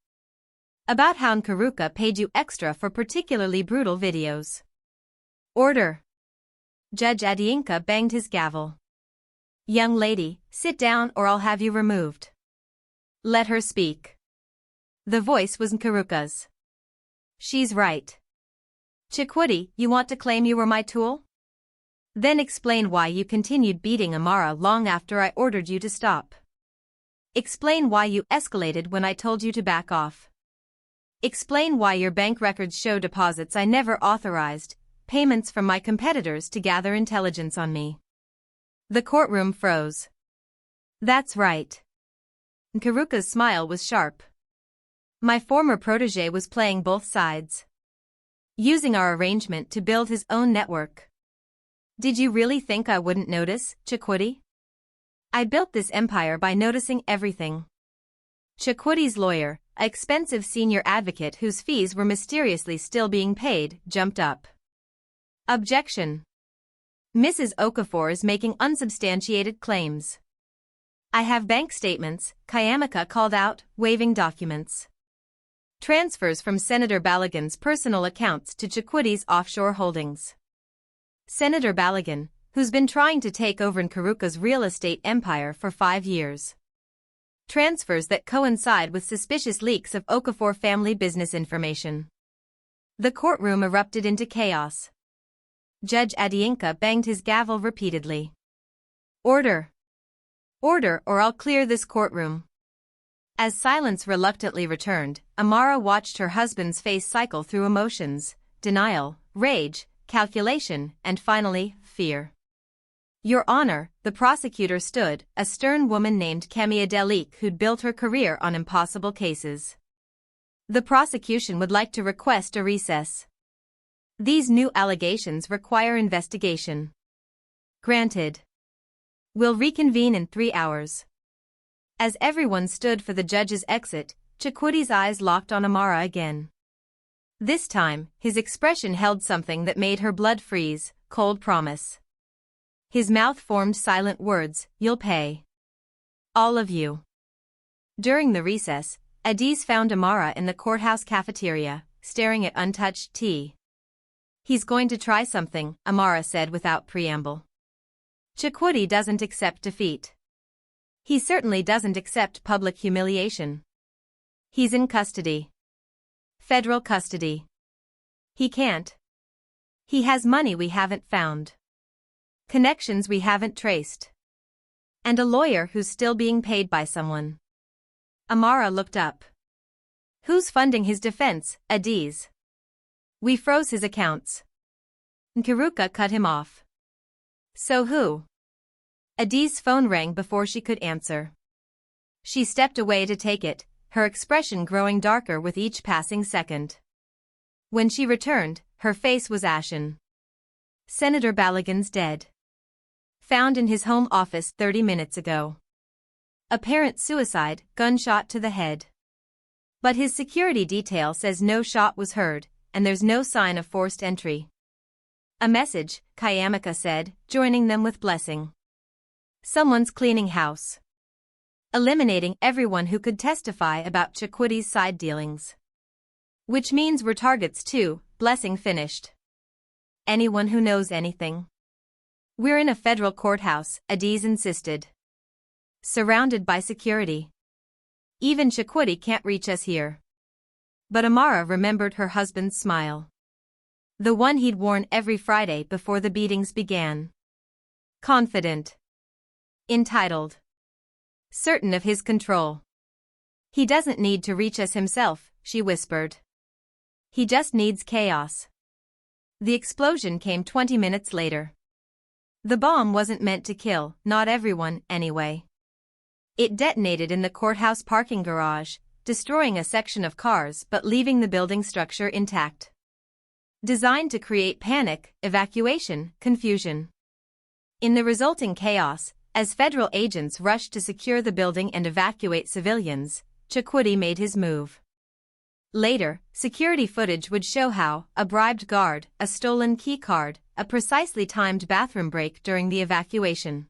[SPEAKER 1] About how Nkiruka paid you extra for particularly brutal videos." "Order!" Judge Adiyinka banged his gavel. "Young lady, sit down or I'll have you removed." "Let her speak." The voice was Nkiruka's. "She's right. Chukwudi, you want to claim you were my tool? Then explain why you continued beating Amara long after I ordered you to stop. Explain why you escalated when I told you to back off. Explain why your bank records show deposits I never authorized, payments from my competitors to gather intelligence on me." The courtroom froze. "That's right." Nkiruka's smile was sharp. "My former protege was playing both sides. Using our arrangement to build his own network. Did you really think I wouldn't notice, Chukwudi? I built this empire by noticing everything." Chukwudi's lawyer, an expensive senior advocate whose fees were mysteriously still being paid, jumped up. "Objection. Mrs. Okafor is making unsubstantiated claims." "I have bank statements," Kayamika called out, waving documents. "Transfers from Senator Balogun's personal accounts to Chukwidi's offshore holdings. Senator Balogun, who's been trying to take over Nkiruka's real estate empire for 5 years. Transfers that coincide with suspicious leaks of Okafor family business information. The courtroom erupted into chaos. Judge Adiyinka banged his gavel repeatedly. Order! Order, or I'll clear this courtroom. As silence reluctantly returned, Amara watched her husband's face cycle through emotions: denial, rage, calculation, and finally, fear. Your Honor, the prosecutor stood, a stern woman named Kemia Delik who'd built her career on impossible cases. The prosecution would like to request a recess. These new allegations require investigation. Granted. We'll reconvene in 3 hours. As everyone stood for the judge's exit, Chukwudi's eyes locked on Amara again. This time, his expression held something that made her blood freeze: cold promise. His mouth formed silent words: you'll pay. All of you. During the recess, Adiz found Amara in the courthouse cafeteria, staring at untouched tea. He's going to try something, Amara said without preamble. Chukwudi doesn't accept defeat. He certainly doesn't accept public humiliation. He's in custody. Federal custody. He can't. He has money we haven't found. Connections we haven't traced. And a lawyer who's still being paid by someone. Amara looked up. Who's funding his defense, Adiz? We froze his accounts. Nkiruka cut him off. So who? Adiz's phone rang before she could answer. She stepped away to take it, her expression growing darker with each passing second. When she returned, her face was ashen. Senator Balogun's dead. Found in his home office 30 minutes ago. Apparent suicide, gunshot to the head. But his security detail says no shot was heard, and there's no sign of forced entry. A message, Kayamaka said, joining them with blessing. Someone's cleaning house. Eliminating everyone who could testify about Chukwidi's side dealings. Which means we're targets too, blessing finished. Anyone who knows anything. We're in a federal courthouse, Adiz insisted. Surrounded by security. Even Chukwudi can't reach us here. But Amara remembered her husband's smile. The one he'd worn every Friday before the beatings began. Confident. Entitled. Certain of his control. He doesn't need to reach us himself, she whispered. He just needs chaos. The explosion came 20 minutes later. The bomb wasn't meant to kill, not everyone, anyway. It detonated in the courthouse parking garage, destroying a section of cars but leaving the building structure intact. Designed to create panic, evacuation, confusion. In the resulting chaos, as federal agents rushed to secure the building and evacuate civilians, Chukwudi made his move. Later, security footage would show how a bribed guard, a stolen key card, a precisely timed bathroom break during the evacuation.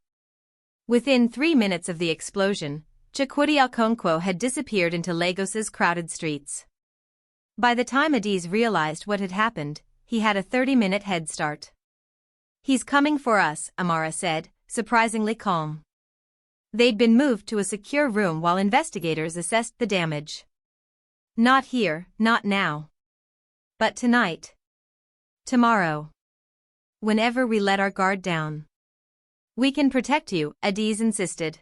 [SPEAKER 1] Within 3 minutes of the explosion, Chukwudi Okonkwo had disappeared into Lagos's crowded streets. By the time Adiz realized what had happened, he had a 30-minute head start. He's coming for us, Amara said, surprisingly calm. They'd been moved to a secure room while investigators assessed the damage. Not here, not now. But tonight. Tomorrow. Whenever we let our guard down. We can protect you, Adiz insisted.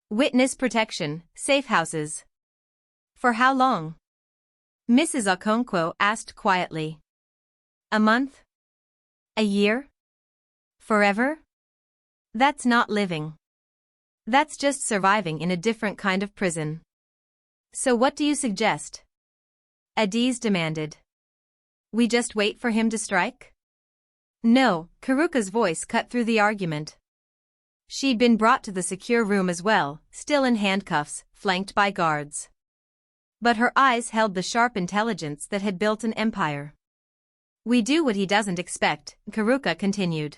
[SPEAKER 1] Witness protection, safe houses. For how long? Mrs. Okonkwo asked quietly. A month? A year? Forever? That's not living. That's just surviving in a different kind of prison. So what do you suggest? Adiz demanded. We just wait for him to strike? No, Nkiruka's voice cut through the argument. She'd been brought to the secure room as well, still in handcuffs, flanked by guards. But her eyes held the sharp intelligence that had built an empire. We do what he doesn't expect, Nkiruka continued.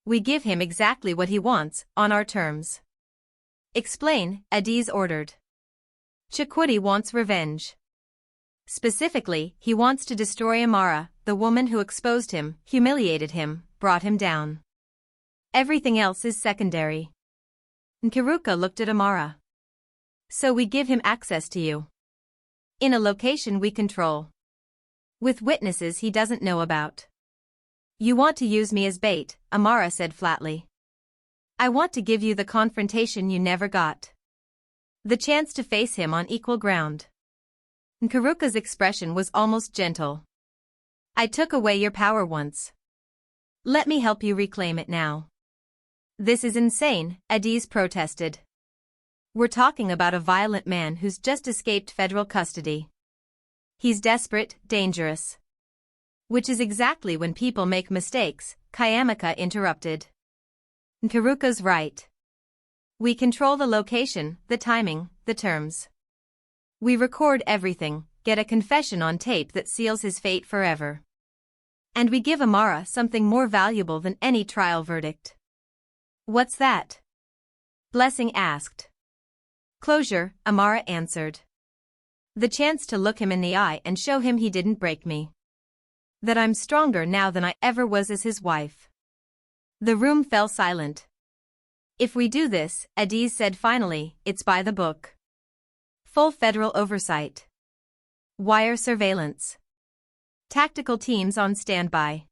[SPEAKER 1] We give him exactly what he wants, on our terms. Explain, Adiz ordered. Chukwudi wants revenge. Specifically, he wants to destroy Amara, the woman who exposed him, humiliated him, brought him down. Everything else is secondary. Nkiruka looked at Amara. So we give him access to you. In a location we control. With witnesses he doesn't know about. You want to use me as bait, Amara said flatly. I want to give you the confrontation you never got. The chance to face him on equal ground. Nkiruka's expression was almost gentle. I took away your power once. Let me help you reclaim it now. This is insane, Adiz protested. We're talking about a violent man who's just escaped federal custody. He's desperate, dangerous. Which is exactly when people make mistakes, Kayamaka interrupted. Nkiruka's right. We control the location, the timing, the terms. We record everything, get a confession on tape that seals his fate forever. And we give Amara something more valuable than any trial verdict. What's that? Blessing asked. Closure, Amara answered. The chance to look him in the eye and show him he didn't break me. That I'm stronger now than I ever was as his wife. The room fell silent. If we do this, Adiz said finally, it's by the book. Full federal oversight. Wire surveillance. Tactical teams on standby.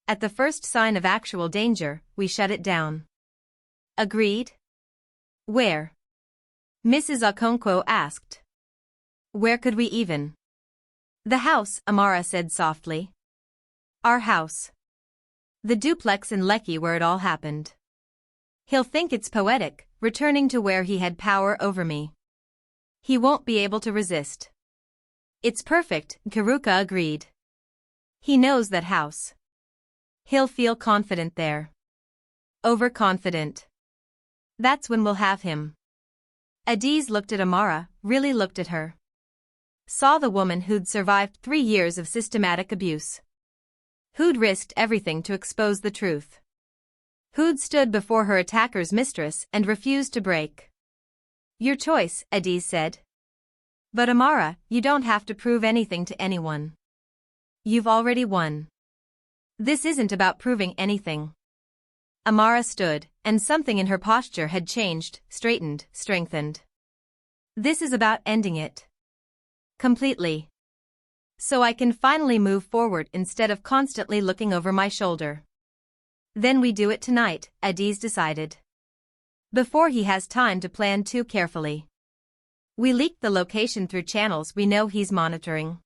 [SPEAKER 1] At the first sign of actual danger, we shut it down. Agreed? Where? Mrs. Okonkwo asked. Where could we even? The house, Amara said softly. Our house. The duplex in Lekki where it all happened. He'll think it's poetic, returning to where he had power over me. He won't be able to resist. It's perfect, Nkiruka agreed. He knows that house. He'll feel confident there. Overconfident. That's when we'll have him. Adiz looked at Amara, really looked at her. Saw the woman who'd survived 3 years of systematic abuse. Who'd risked everything to expose the truth. Who'd stood before her attacker's mistress and refused to break. Your choice, Adiz said. But Amara, you don't have to prove anything to anyone. You've already won. This isn't about proving anything. Amara stood, and something in her posture had changed, straightened, strengthened. This is about ending it. Completely. So I can finally move forward instead of constantly looking over my shoulder. Then we do it tonight, Adiz decided. Before he has time to plan too carefully. We leak the location through channels we know he's monitoring.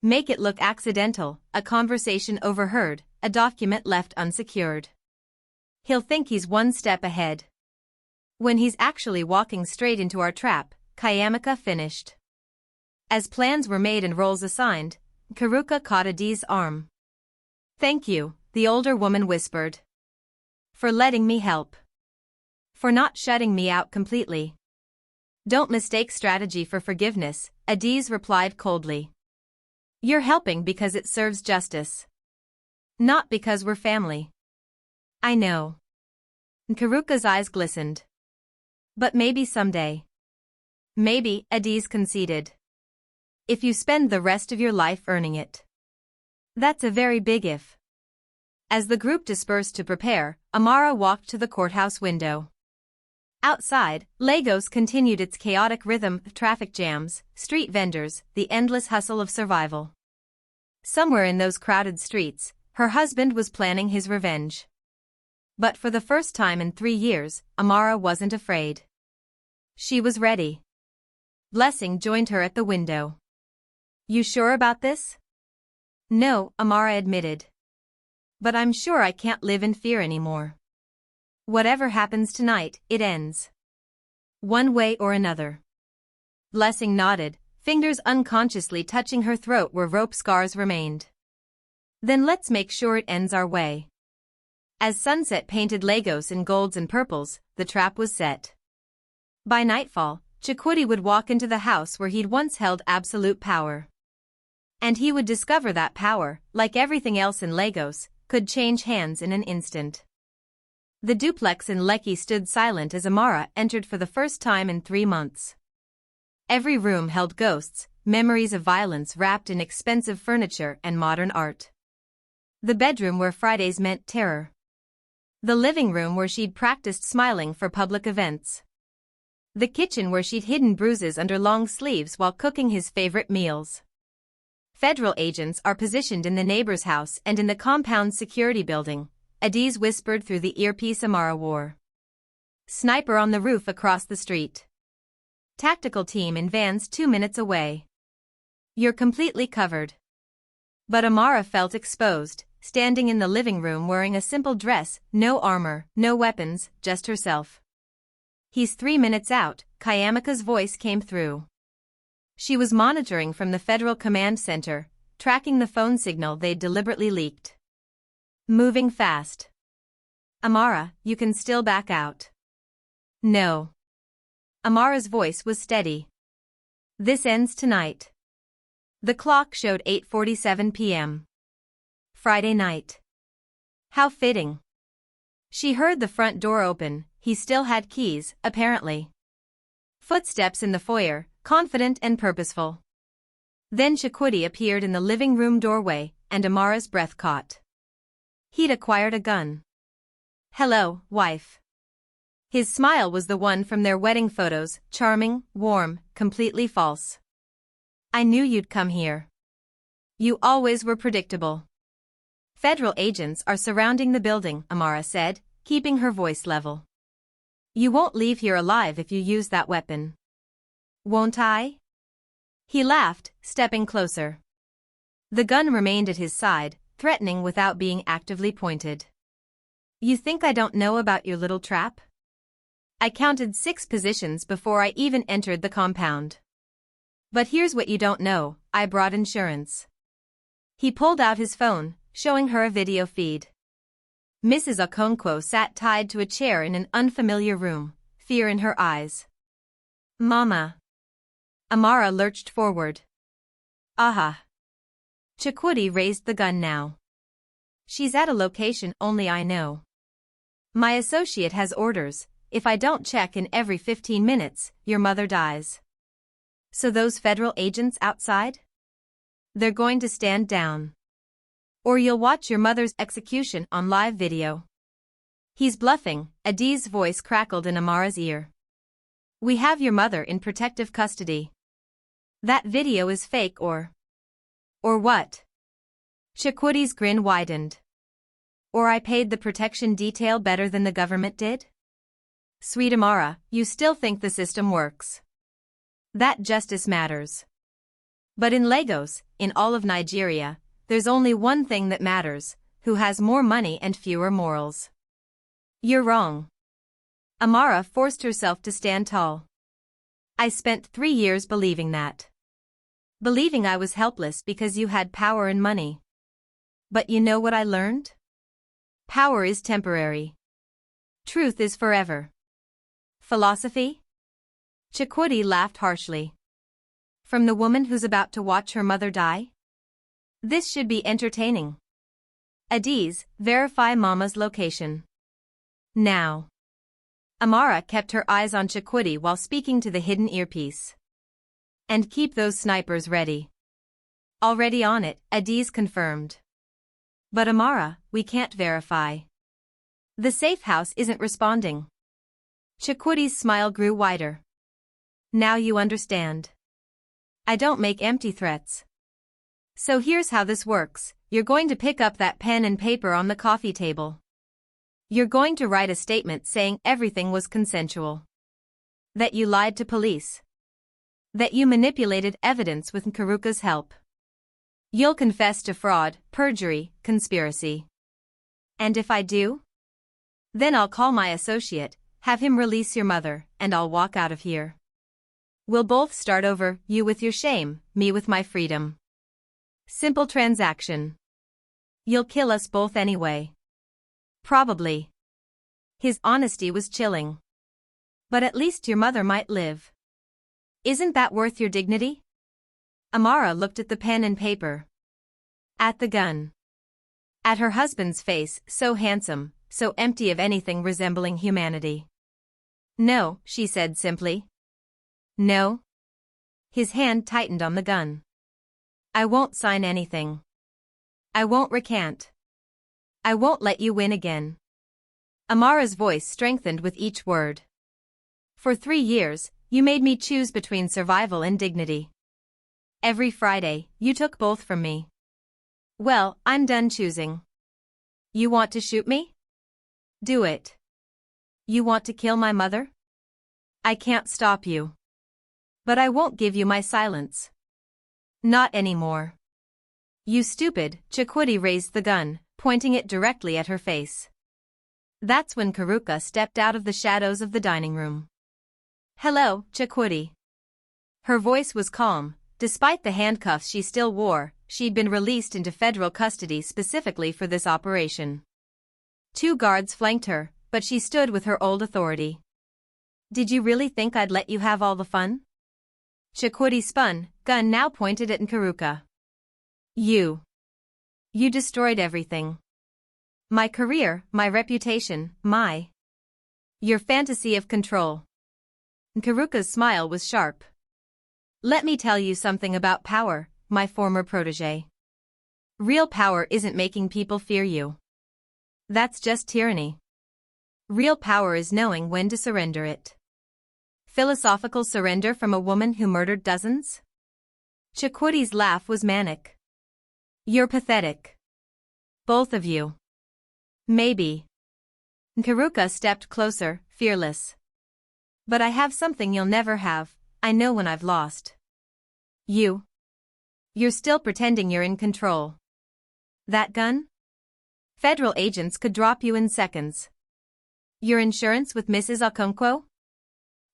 [SPEAKER 1] Make it look accidental, a conversation overheard, a document left unsecured. He'll think he's one step ahead. When he's actually walking straight into our trap, Kayamaka finished. As plans were made and roles assigned, Nkiruka caught Adiz's arm. Thank you, the older woman whispered. For letting me help. For not shutting me out completely. Don't mistake strategy for forgiveness, Adiz replied coldly. You're helping because it serves justice. Not because we're family. I know. Nkiruka's eyes glistened. But maybe someday. Maybe, Adiz conceded. If you spend the rest of your life earning it. That's a very big if. As the group dispersed to prepare, Amara walked to the courthouse window. Outside, Lagos continued its chaotic rhythm of traffic jams, street vendors, the endless hustle of survival. Somewhere in those crowded streets, her husband was planning his revenge. But for the first time in 3 years, Amara wasn't afraid. She was ready. Blessing joined her at the window. You sure about this? No, Amara admitted. But I'm sure I can't live in fear anymore. Whatever happens tonight, it ends. One way or another. Blessing nodded, fingers unconsciously touching her throat where rope scars remained. Then let's make sure it ends our way. As sunset painted Lagos in golds and purples, the trap was set. By nightfall, Chukwudi would walk into the house where he'd once held absolute power. And he would discover that power, like everything else in Lagos, could change hands in an instant. The duplex in Lekki stood silent as Amara entered for the first time in 3 months. Every room held ghosts, memories of violence wrapped in expensive furniture and modern art. The bedroom where Fridays meant terror. The living room where she'd practiced smiling for public events. The kitchen where she'd hidden bruises under long sleeves while cooking his favorite meals. Federal agents are positioned in the neighbor's house and in the compound's security building, Adiz whispered through the earpiece Amara wore. Sniper on the roof across the street. Tactical team in vans 2 minutes away. You're completely covered. But Amara felt exposed, standing in the living room wearing a simple dress, no armor, no weapons, just herself. He's 3 minutes out, Kayamika's voice came through. She was monitoring from the Federal Command Center, tracking the phone signal they'd deliberately leaked. Moving fast. Amara, you can still back out. No. Amara's voice was steady. This ends tonight. The clock showed 8:47 p.m. Friday night. How fitting. She heard the front door open, he still had keys, apparently. Footsteps in the foyer, confident and purposeful. Then Chukwudi appeared in the living room doorway, and Amara's breath caught. He'd acquired a gun. Hello, wife. His smile was the one from their wedding photos, charming, warm, completely false. I knew you'd come here. You always were predictable. Federal agents are surrounding the building, Amara said, keeping her voice level. You won't leave here alive if you use that weapon. Won't I? He laughed, stepping closer. The gun remained at his side, threatening without being actively pointed. You think I don't know about your little trap? I counted 6 positions before I even entered the compound. But here's what you don't know, I brought insurance. He pulled out his phone, showing her a video feed. Mrs. Okonkwo sat tied to a chair in an unfamiliar room, fear in her eyes. Mama. Amara lurched forward. Aha. Chukwudi raised the gun now. She's at a location only I know. My associate has orders. If I don't check in every 15 minutes, your mother dies. So those federal agents outside? They're going to stand down. Or you'll watch your mother's execution on live video. He's bluffing, Adiz's voice crackled in Amara's ear. We have your mother in protective custody. That video is fake or what? Chukwudi's grin widened. Or I paid the protection detail better than the government did? Sweet Amara, you still think the system works. That justice matters. But in Lagos, in all of Nigeria, there's only one thing that matters, who has more money and fewer morals. You're wrong. Amara forced herself to stand tall. I spent 3 years believing that. Believing I was helpless because you had power and money. But you know what I learned? Power is temporary. Truth is forever. Philosophy? Chukwudi laughed harshly. From the woman who's about to watch her mother die? This should be entertaining. Adiz, verify Mama's location. Now. Amara kept her eyes on Chukwudi while speaking to the hidden earpiece. And keep those snipers ready. Already on it, Adiz confirmed. But Amara, we can't verify. The safe house isn't responding. Chukwudi's smile grew wider. Now you understand. I don't make empty threats. So here's how this works, you're going to pick up that pen and paper on the coffee table. You're going to write a statement saying everything was consensual. That you lied to police. That you manipulated evidence with Nkiruka's help. You'll confess to fraud, perjury, conspiracy. And if I do? Then I'll call my associate, have him release your mother, and I'll walk out of here. We'll both start over, you with your shame, me with my freedom. Simple transaction. You'll kill us both anyway. Probably. His honesty was chilling. But at least your mother might live. Isn't that worth your dignity? Amara looked at the pen and paper. At the gun. At her husband's face, so handsome, so empty of anything resembling humanity. No, she said simply. No. His hand tightened on the gun. I won't sign anything. I won't recant. I won't let you win again. Amara's voice strengthened with each word. For 3 years, you made me choose between survival and dignity. Every Friday, you took both from me. Well, I'm done choosing. You want to shoot me? Do it. You want to kill my mother? I can't stop you. But I won't give you my silence. Not anymore. You stupid, Chukwudi raised the gun, pointing it directly at her face. That's when Nkiruka stepped out of the shadows of the dining room. Hello, Chukwudi. Her voice was calm. Despite the handcuffs she still wore, she'd been released into federal custody specifically for this operation. 2 guards flanked her, but she stood with her old authority. Did you really think I'd let you have all the fun? Chukwudi spun, gun now pointed at Nkiruka. You destroyed everything. My career, my reputation, your fantasy of control. Nkiruka's smile was sharp. Let me tell you something about power, my former protégé. Real power isn't making people fear you. That's just tyranny. Real power is knowing when to surrender it. Philosophical surrender from a woman who murdered dozens? Chukwudi's laugh was manic. You're pathetic. Both of you. Maybe. Nkiruka stepped closer, fearless. But I have something you'll never have. I know when I've lost. You're still pretending you're in control. That gun? Federal agents could drop you in seconds. Your insurance with Mrs. Okonkwo?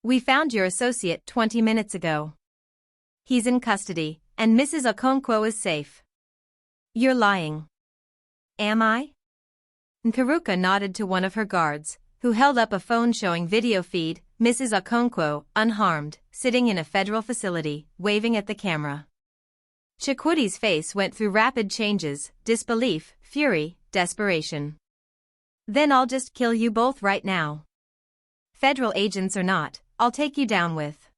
[SPEAKER 1] We found your associate 20 minutes ago. He's in custody, and Mrs. Okonkwo is safe. You're lying. Am I? Nkiruka nodded to one of her guards, who held up a phone showing video feed, Mrs. Okonkwo, unharmed, sitting in a federal facility, waving at the camera. Chukwudi's face went through rapid changes, disbelief, fury, desperation. Then I'll just kill you both right now. Federal agents or not, I'll take you down with.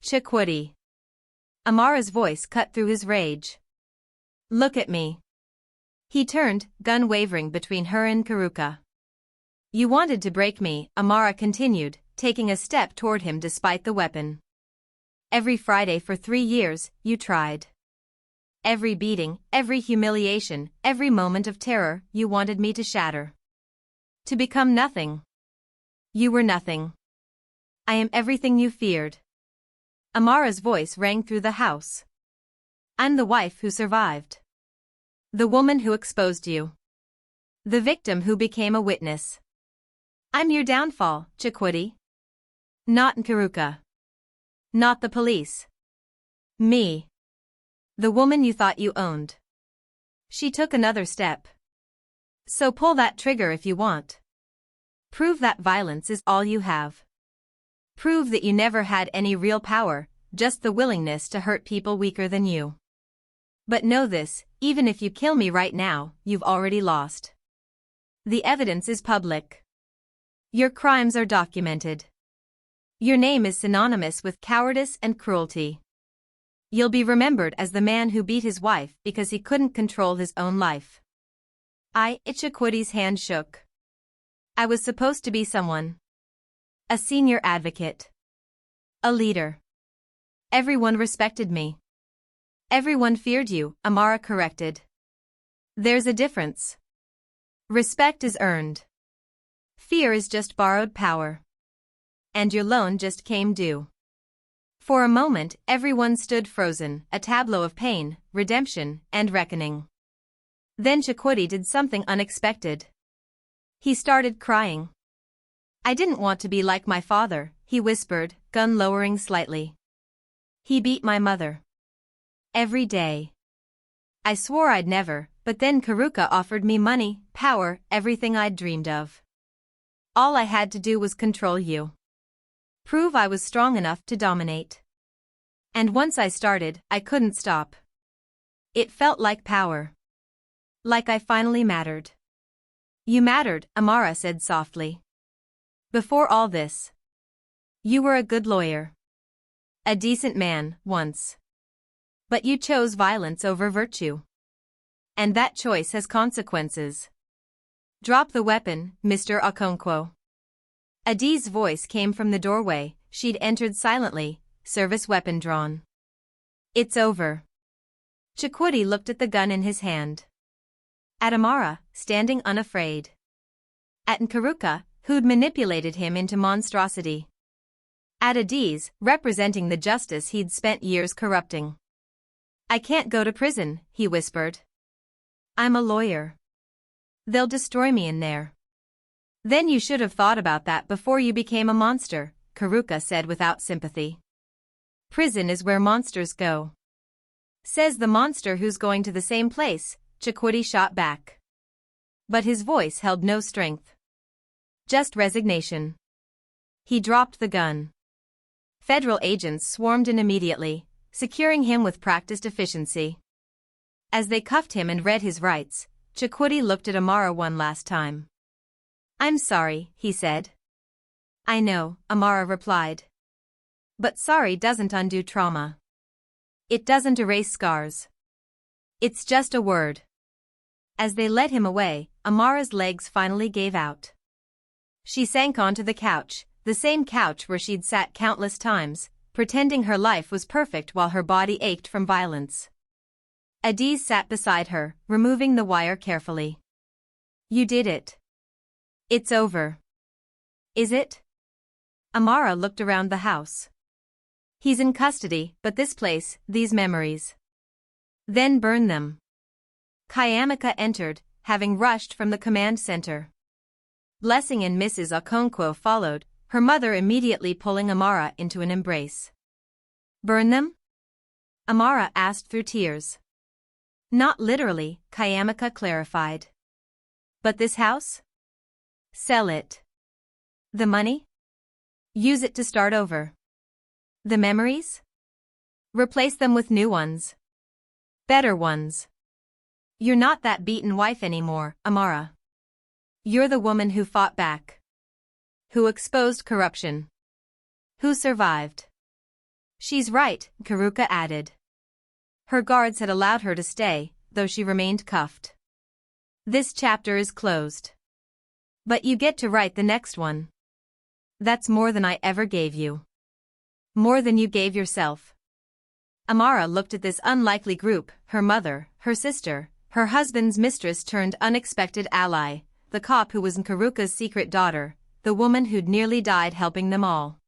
[SPEAKER 1] Chukwudi. Amara's voice cut through his rage. Look at me. He turned, gun wavering between her and Nkiruka. You wanted to break me, Amara continued, taking a step toward him despite the weapon. Every Friday for 3 years, you tried. Every beating, every humiliation, every moment of terror, you wanted me to shatter. To become nothing. You were nothing. I am everything you feared. Amara's voice rang through the house. I'm the wife who survived. The woman who exposed you. The victim who became a witness. I'm your downfall, Chukwudi. Not Nkiruka. Not the police. Me. The woman you thought you owned. She took another step. So pull that trigger if you want. Prove that violence is all you have. Prove that you never had any real power, just the willingness to hurt people weaker than you. But know this, even if you kill me right now, you've already lost. The evidence is public. Your crimes are documented. Your name is synonymous with cowardice and cruelty. You'll be remembered as the man who beat his wife because he couldn't control his own life. Chukwudi's hand shook. I was supposed to be someone. A senior advocate. A leader. Everyone respected me. Everyone feared you, Amara corrected. There's a difference. Respect is earned. Fear is just borrowed power. And your loan just came due. For a moment, everyone stood frozen, a tableau of pain, redemption, and reckoning. Then Chukwudi did something unexpected. He started crying. I didn't want to be like my father, he whispered, gun lowering slightly. He beat my mother. Every day. I swore I'd never, but then Nkiruka offered me money, power, everything I'd dreamed of. All I had to do was control you. Prove I was strong enough to dominate. And once I started, I couldn't stop. It felt like power. Like I finally mattered. You mattered, Amara said softly. Before all this. You were a good lawyer. A decent man, once. But you chose violence over virtue. And that choice has consequences. Drop the weapon, Mr. Okonkwo. Adi's voice came from the doorway. She'd entered silently, service weapon drawn. It's over. Chukwudi looked at the gun in his hand. At Amara, standing unafraid. At Nkiruka, who'd manipulated him into monstrosity. At Adi's, representing the justice he'd spent years corrupting. I can't go to prison, he whispered. I'm a lawyer. They'll destroy me in there. Then you should have thought about that before you became a monster, Nkiruka said without sympathy. Prison is where monsters go. Says the monster who's going to the same place, Chukwudi shot back. But his voice held no strength. Just resignation. He dropped the gun. Federal agents swarmed in immediately, securing him with practiced efficiency. As they cuffed him and read his rights, Chukwudi looked at Amara one last time. I'm sorry, he said. I know, Amara replied. But sorry doesn't undo trauma. It doesn't erase scars. It's just a word. As they led him away, Amara's legs finally gave out. She sank onto the couch, the same couch where she'd sat countless times, pretending her life was perfect while her body ached from violence. Adi sat beside her, removing the wire carefully. You did it. It's over. Is it? Amara looked around the house. He's in custody, but this place, these memories. Then burn them. Nkiruka entered, having rushed from the command center. Blessing and Mrs. Okonkwo followed, her mother immediately pulling Amara into an embrace. Burn them? Amara asked through tears. Not literally, Nkiruka clarified. But this house? Sell it. The money? Use it to start over. The memories? Replace them with new ones. Better ones. You're not that beaten wife anymore, Amara. You're the woman who fought back. Who exposed corruption. Who survived. She's right, Nkiruka added. Her guards had allowed her to stay, though she remained cuffed. This chapter is closed. But you get to write the next one. That's more than I ever gave you. More than you gave yourself. Amara looked at this unlikely group, her mother, her sister, her husband's mistress turned unexpected ally, the cop who was Nkiruka's secret daughter, the woman who'd nearly died helping them all.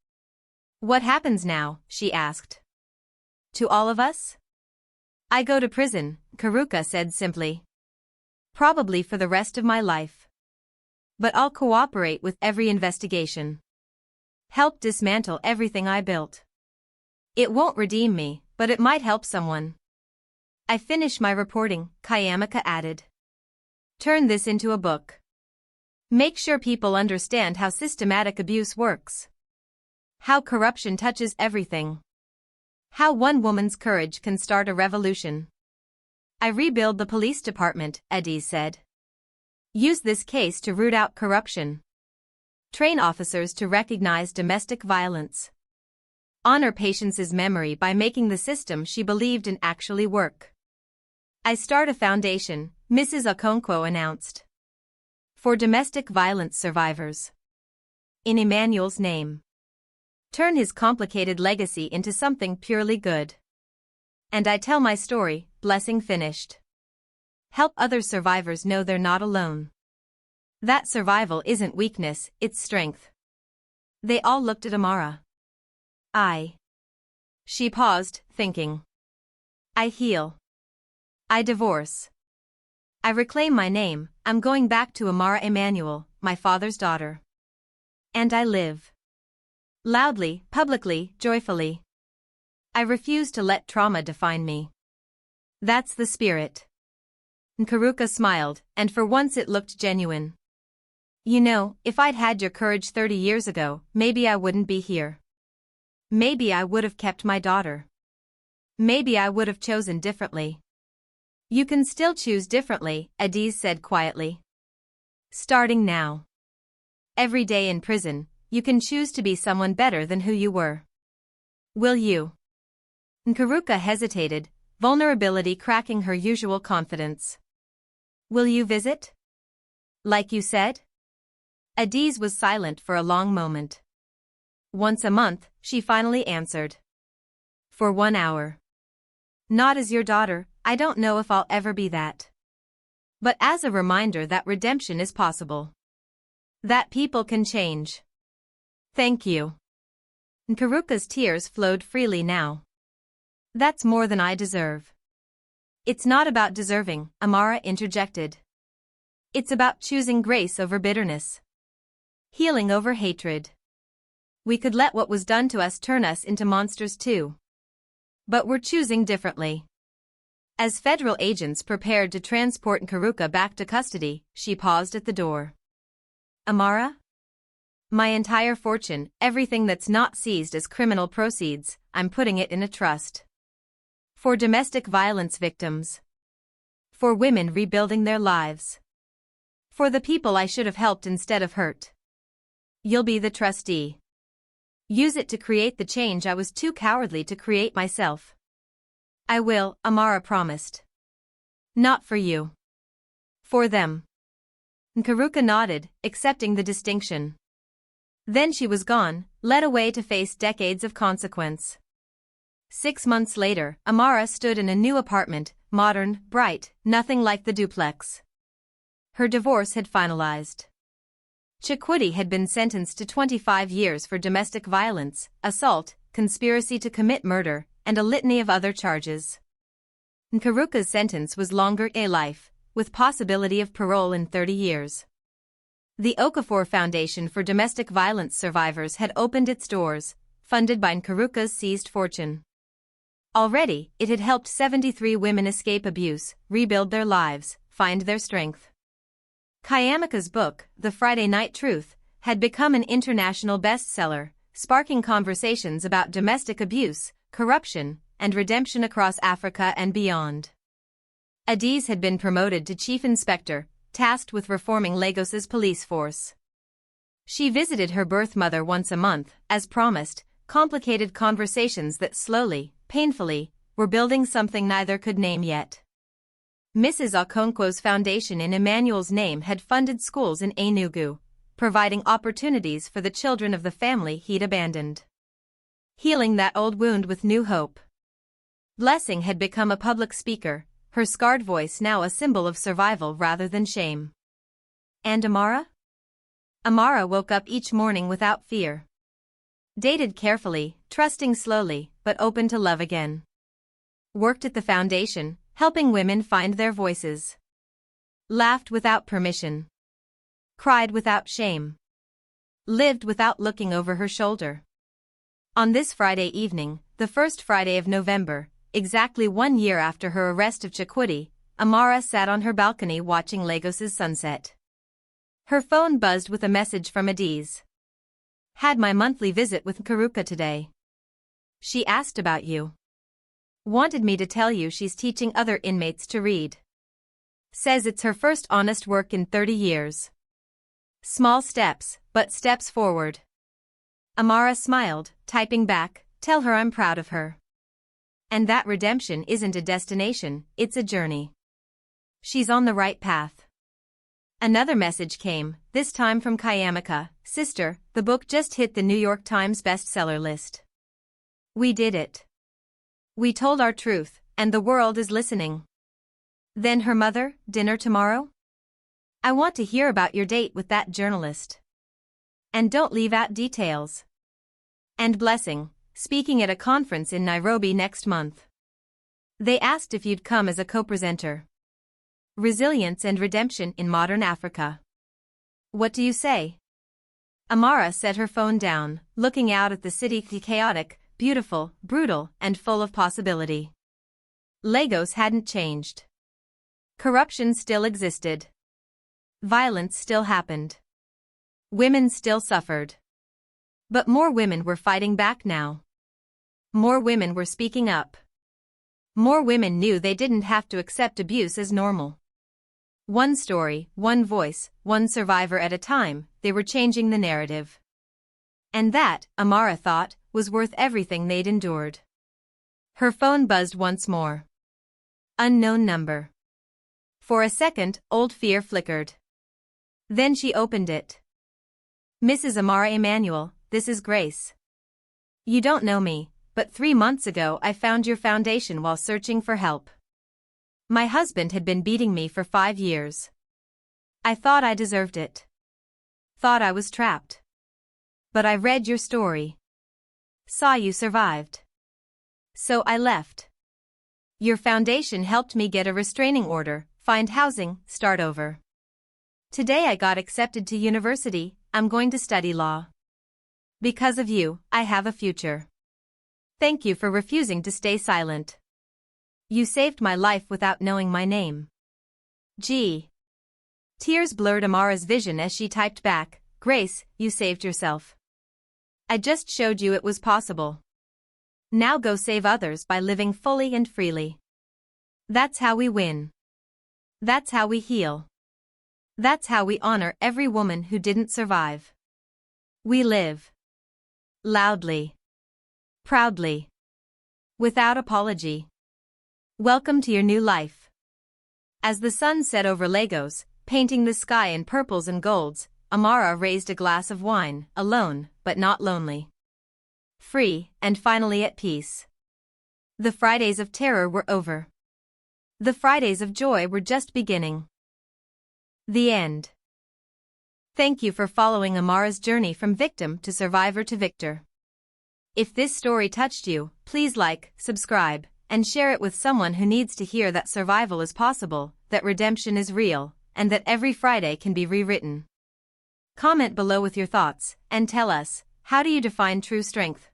[SPEAKER 1] What happens now? She asked. To all of us? I go to prison, Nkiruka said simply. Probably for the rest of my life. But I'll cooperate with every investigation. Help dismantle everything I built. It won't redeem me, but it might help someone. I finish my reporting, Nkiruka added. Turn this into a book. Make sure people understand how systematic abuse works. How corruption touches everything. How one woman's courage can start a revolution. I rebuild the police department, Adi said. Use this case to root out corruption. Train officers to recognize domestic violence. Honor Patience's memory by making the system she believed in actually work. I start a foundation, Mrs. Okonkwo announced. For domestic violence survivors. In Emmanuel's name. Turn his complicated legacy into something purely good. And I tell my story, Blessing finished. Help other survivors know they're not alone. That survival isn't weakness, it's strength. They all looked at Amara. She paused, thinking. I heal. I divorce. I reclaim my name, I'm going back to Amara Emmanuel, my father's daughter. And I live. Loudly, publicly, joyfully. I refuse to let trauma define me. That's the spirit. Nkiruka smiled, and for once it looked genuine. You know, if I'd had your courage 30 years ago, maybe I wouldn't be here. Maybe I would have kept my daughter. Maybe I would have chosen differently. You can still choose differently, Adiz said quietly. Starting now. Every day in prison, you can choose to be someone better than who you were. Will you? Nkiruka hesitated, vulnerability cracking her usual confidence. Will you visit? Like you said? Adiz was silent for a long moment. Once a month, she finally answered. For 1 hour. Not as your daughter, I don't know if I'll ever be that. But as a reminder that redemption is possible. That people can change. Thank you. Nkiruka's tears flowed freely now. That's more than I deserve. It's not about deserving, Amara interjected. It's about choosing grace over bitterness. Healing over hatred. We could let what was done to us turn us into monsters too. But we're choosing differently. As federal agents prepared to transport Nkiruka back to custody, she paused at the door. Amara? My entire fortune, everything that's not seized as criminal proceeds, I'm putting it in a trust. For domestic violence victims. For women rebuilding their lives. For the people I should have helped instead of hurt. You'll be the trustee. Use it to create the change I was too cowardly to create myself. I will, Amara promised. Not for you. For them. Nkiruka nodded, accepting the distinction. Then she was gone, led away to face decades of consequence. 6 months later, Amara stood in a new apartment, modern, bright, nothing like the duplex. Her divorce had finalized. Chukwudi had been sentenced to 25 years for domestic violence, assault, conspiracy to commit murder, and a litany of other charges. Nkiruka's sentence was longer, a life, with possibility of parole in 30 years. The Okafor Foundation for Domestic Violence Survivors had opened its doors, funded by Nkiruka's seized fortune. Already, it had helped 73 women escape abuse, rebuild their lives, find their strength. Kayamika's book, The Friday Night Truth, had become an international bestseller, sparking conversations about domestic abuse, corruption, and redemption across Africa and beyond. Adiz had been promoted to chief inspector, tasked with reforming Lagos's police force. She visited her birth mother once a month, as promised, complicated conversations that slowly, painfully, were building something neither could name yet. Mrs. Okonkwo's foundation in Emmanuel's name had funded schools in Enugu, providing opportunities for the children of the family he'd abandoned. Healing that old wound with new hope. Blessing had become a public speaker, her scarred voice now a symbol of survival rather than shame. And Amara? Amara woke up each morning without fear. Dated carefully, trusting slowly, but open to love again. Worked at the foundation, helping women find their voices. Laughed without permission. Cried without shame. Lived without looking over her shoulder. On this Friday evening, the first Friday of November, exactly 1 year after her arrest of Chukwudi, Amara sat on her balcony watching Lagos's sunset. Her phone buzzed with a message from Adiz. Had my monthly visit with Nkiruka today. She asked about you. Wanted me to tell you she's teaching other inmates to read. Says it's her first honest work in 30 years. Small steps, but steps forward. Amara smiled, typing back, tell her I'm proud of her. And that redemption isn't a destination, it's a journey. She's on the right path. Another message came, this time from Kayamika. Sister, the book just hit the New York Times bestseller list. We did it. We told our truth, and the world is listening. Then her mother, dinner tomorrow? I want to hear about your date with that journalist. And don't leave out details. And Blessing, speaking at a conference in Nairobi next month. They asked if you'd come as a co-presenter. Resilience and Redemption in Modern Africa. What do you say? Amara set her phone down, looking out at the city, chaotic, beautiful, brutal, and full of possibility. Lagos hadn't changed. Corruption still existed. Violence still happened. Women still suffered. But more women were fighting back now. More women were speaking up. More women knew they didn't have to accept abuse as normal. One story, one voice, one survivor at a time, they were changing the narrative. And that, Amara thought, was worth everything they'd endured. Her phone buzzed once more. Unknown number. For a second, old fear flickered. Then she opened it. Mrs. Amara Emanuel, this is Grace. You don't know me, but 3 months ago I found your foundation while searching for help. My husband had been beating me for 5 years. I thought I deserved it. Thought I was trapped. But I read your story. Saw you survived. So I left. Your foundation helped me get a restraining order, find housing, start over. Today I got accepted to university, I'm going to study law. Because of you, I have a future. Thank you for refusing to stay silent. You saved my life without knowing my name. Gee. Tears blurred Amara's vision as she typed back, Grace, you saved yourself. I just showed you it was possible. Now go save others by living fully and freely. That's how we win. That's how we heal. That's how we honor every woman who didn't survive. We live. Loudly. Proudly. Without apology. Welcome to your new life. As the sun set over Lagos, painting the sky in purples and golds, Amara raised a glass of wine, alone, but not lonely. Free, and finally at peace. The Fridays of terror were over. The Fridays of joy were just beginning. The end. Thank you for following Amara's journey from victim to survivor to victor. If this story touched you, please like, subscribe, and share it with someone who needs to hear that survival is possible, that redemption is real, and that every Friday can be rewritten. Comment below with your thoughts, and tell us, how do you define true strength?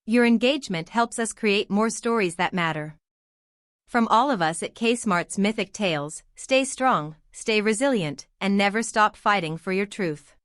[SPEAKER 1] Your engagement helps us create more stories that matter. From all of us at K-Smart's Mythic Tales, stay strong, stay resilient, and never stop fighting for your truth.